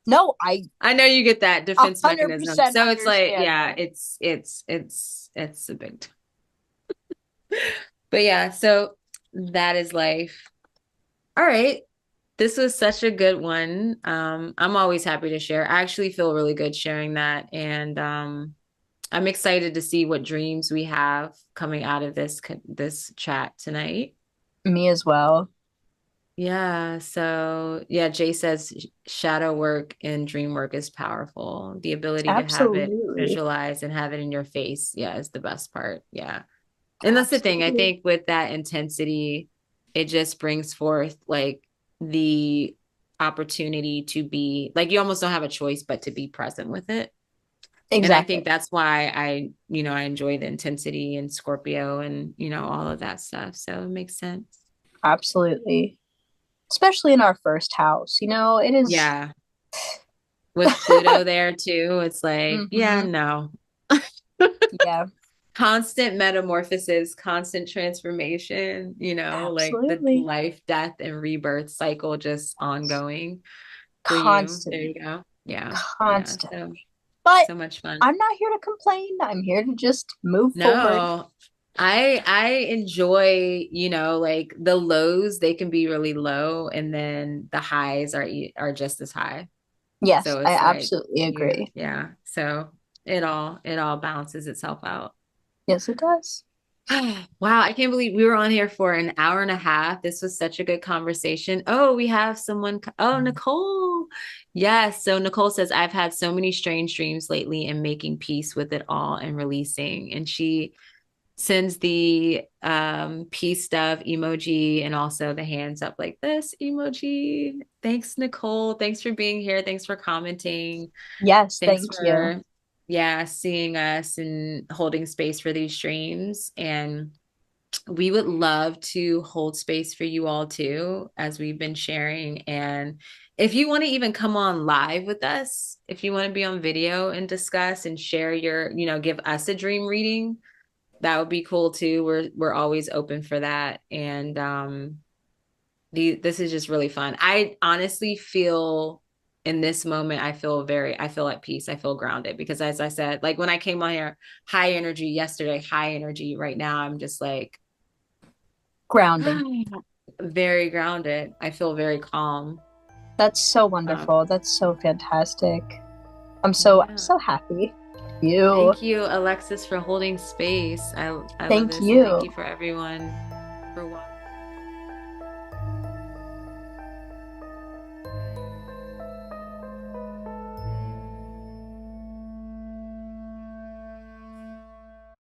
S2: No, I
S1: I know you get that defense mechanism.
S2: 100%
S1: So it's like,
S2: understand
S1: yeah,
S2: you.
S1: it's a big but yeah, so that is life. All right. This was such a good one. I'm always happy to share. I actually feel really good sharing that. And I'm excited to see what dreams we have coming out of this chat tonight.
S2: Me as well.
S1: Yeah, so yeah, Jay says shadow work and dream work is powerful. The ability to have it
S2: Absolutely.
S1: visualized and have it in your face, yeah, is the best part. Yeah. And that's the thing. I
S2: Absolutely.
S1: think with that intensity, it just brings forth like the opportunity to be like you almost don't have a choice but to be present with it. And I think
S2: Exactly.
S1: that's why I enjoy the intensity and Scorpio and, all of that stuff. So it makes sense.
S2: Absolutely. Especially in our first house. It is.
S1: Yeah. With Pluto there too, it's like, yeah,
S2: Hmm.
S1: no.
S2: Yeah,
S1: Constant metamorphosis, constant transformation, like the
S2: absolutely.
S1: life, death, and rebirth cycle just ongoing for you. There
S2: Constant,
S1: you go. Yeah. Yeah.
S2: constant.
S1: So,
S2: But
S1: so much fun.
S2: I'm not here to complain. I'm here to just move forward.
S1: No, I enjoy, like the lows, they can be really low and then the highs are just as high.
S2: Yes,
S1: So
S2: I
S1: it's like
S2: absolutely
S1: you,
S2: agree.
S1: yeah. So it all balances itself out.
S2: Yes, it does.
S1: Wow, I can't believe we were on here for an hour and a half. This was such a good conversation. Oh, we have someone. Oh, Nicole. Yes. So Nicole says, I've had so many strange dreams lately and making peace with it all and releasing. And she sends the peace stuff emoji and also the hands up like this emoji. Thanks, Nicole. Thanks for being here. Thanks for commenting.
S2: Yes,
S1: Thanks
S2: thank you.
S1: for, yeah, seeing us and holding space for these streams. And we would love to hold space for you all too, as we've been sharing. And if you want to even come on live with us, if you want to be on video and discuss and share your, give us a dream reading, that would be cool too. We're always open for that. And this is just really fun. I honestly feel in this moment, I feel at peace. I feel grounded because as I said, like when I came on here, high energy yesterday, high energy right now, I'm just like
S2: Grounding.
S1: very grounded. I feel very calm.
S2: That's so
S1: Um,
S2: wonderful. That's so fantastic. I'm
S1: yeah.
S2: so happy for you.
S1: Thank you, Alexis, for holding space. I love
S2: Thank
S1: this. And thank
S2: you.
S1: you for everyone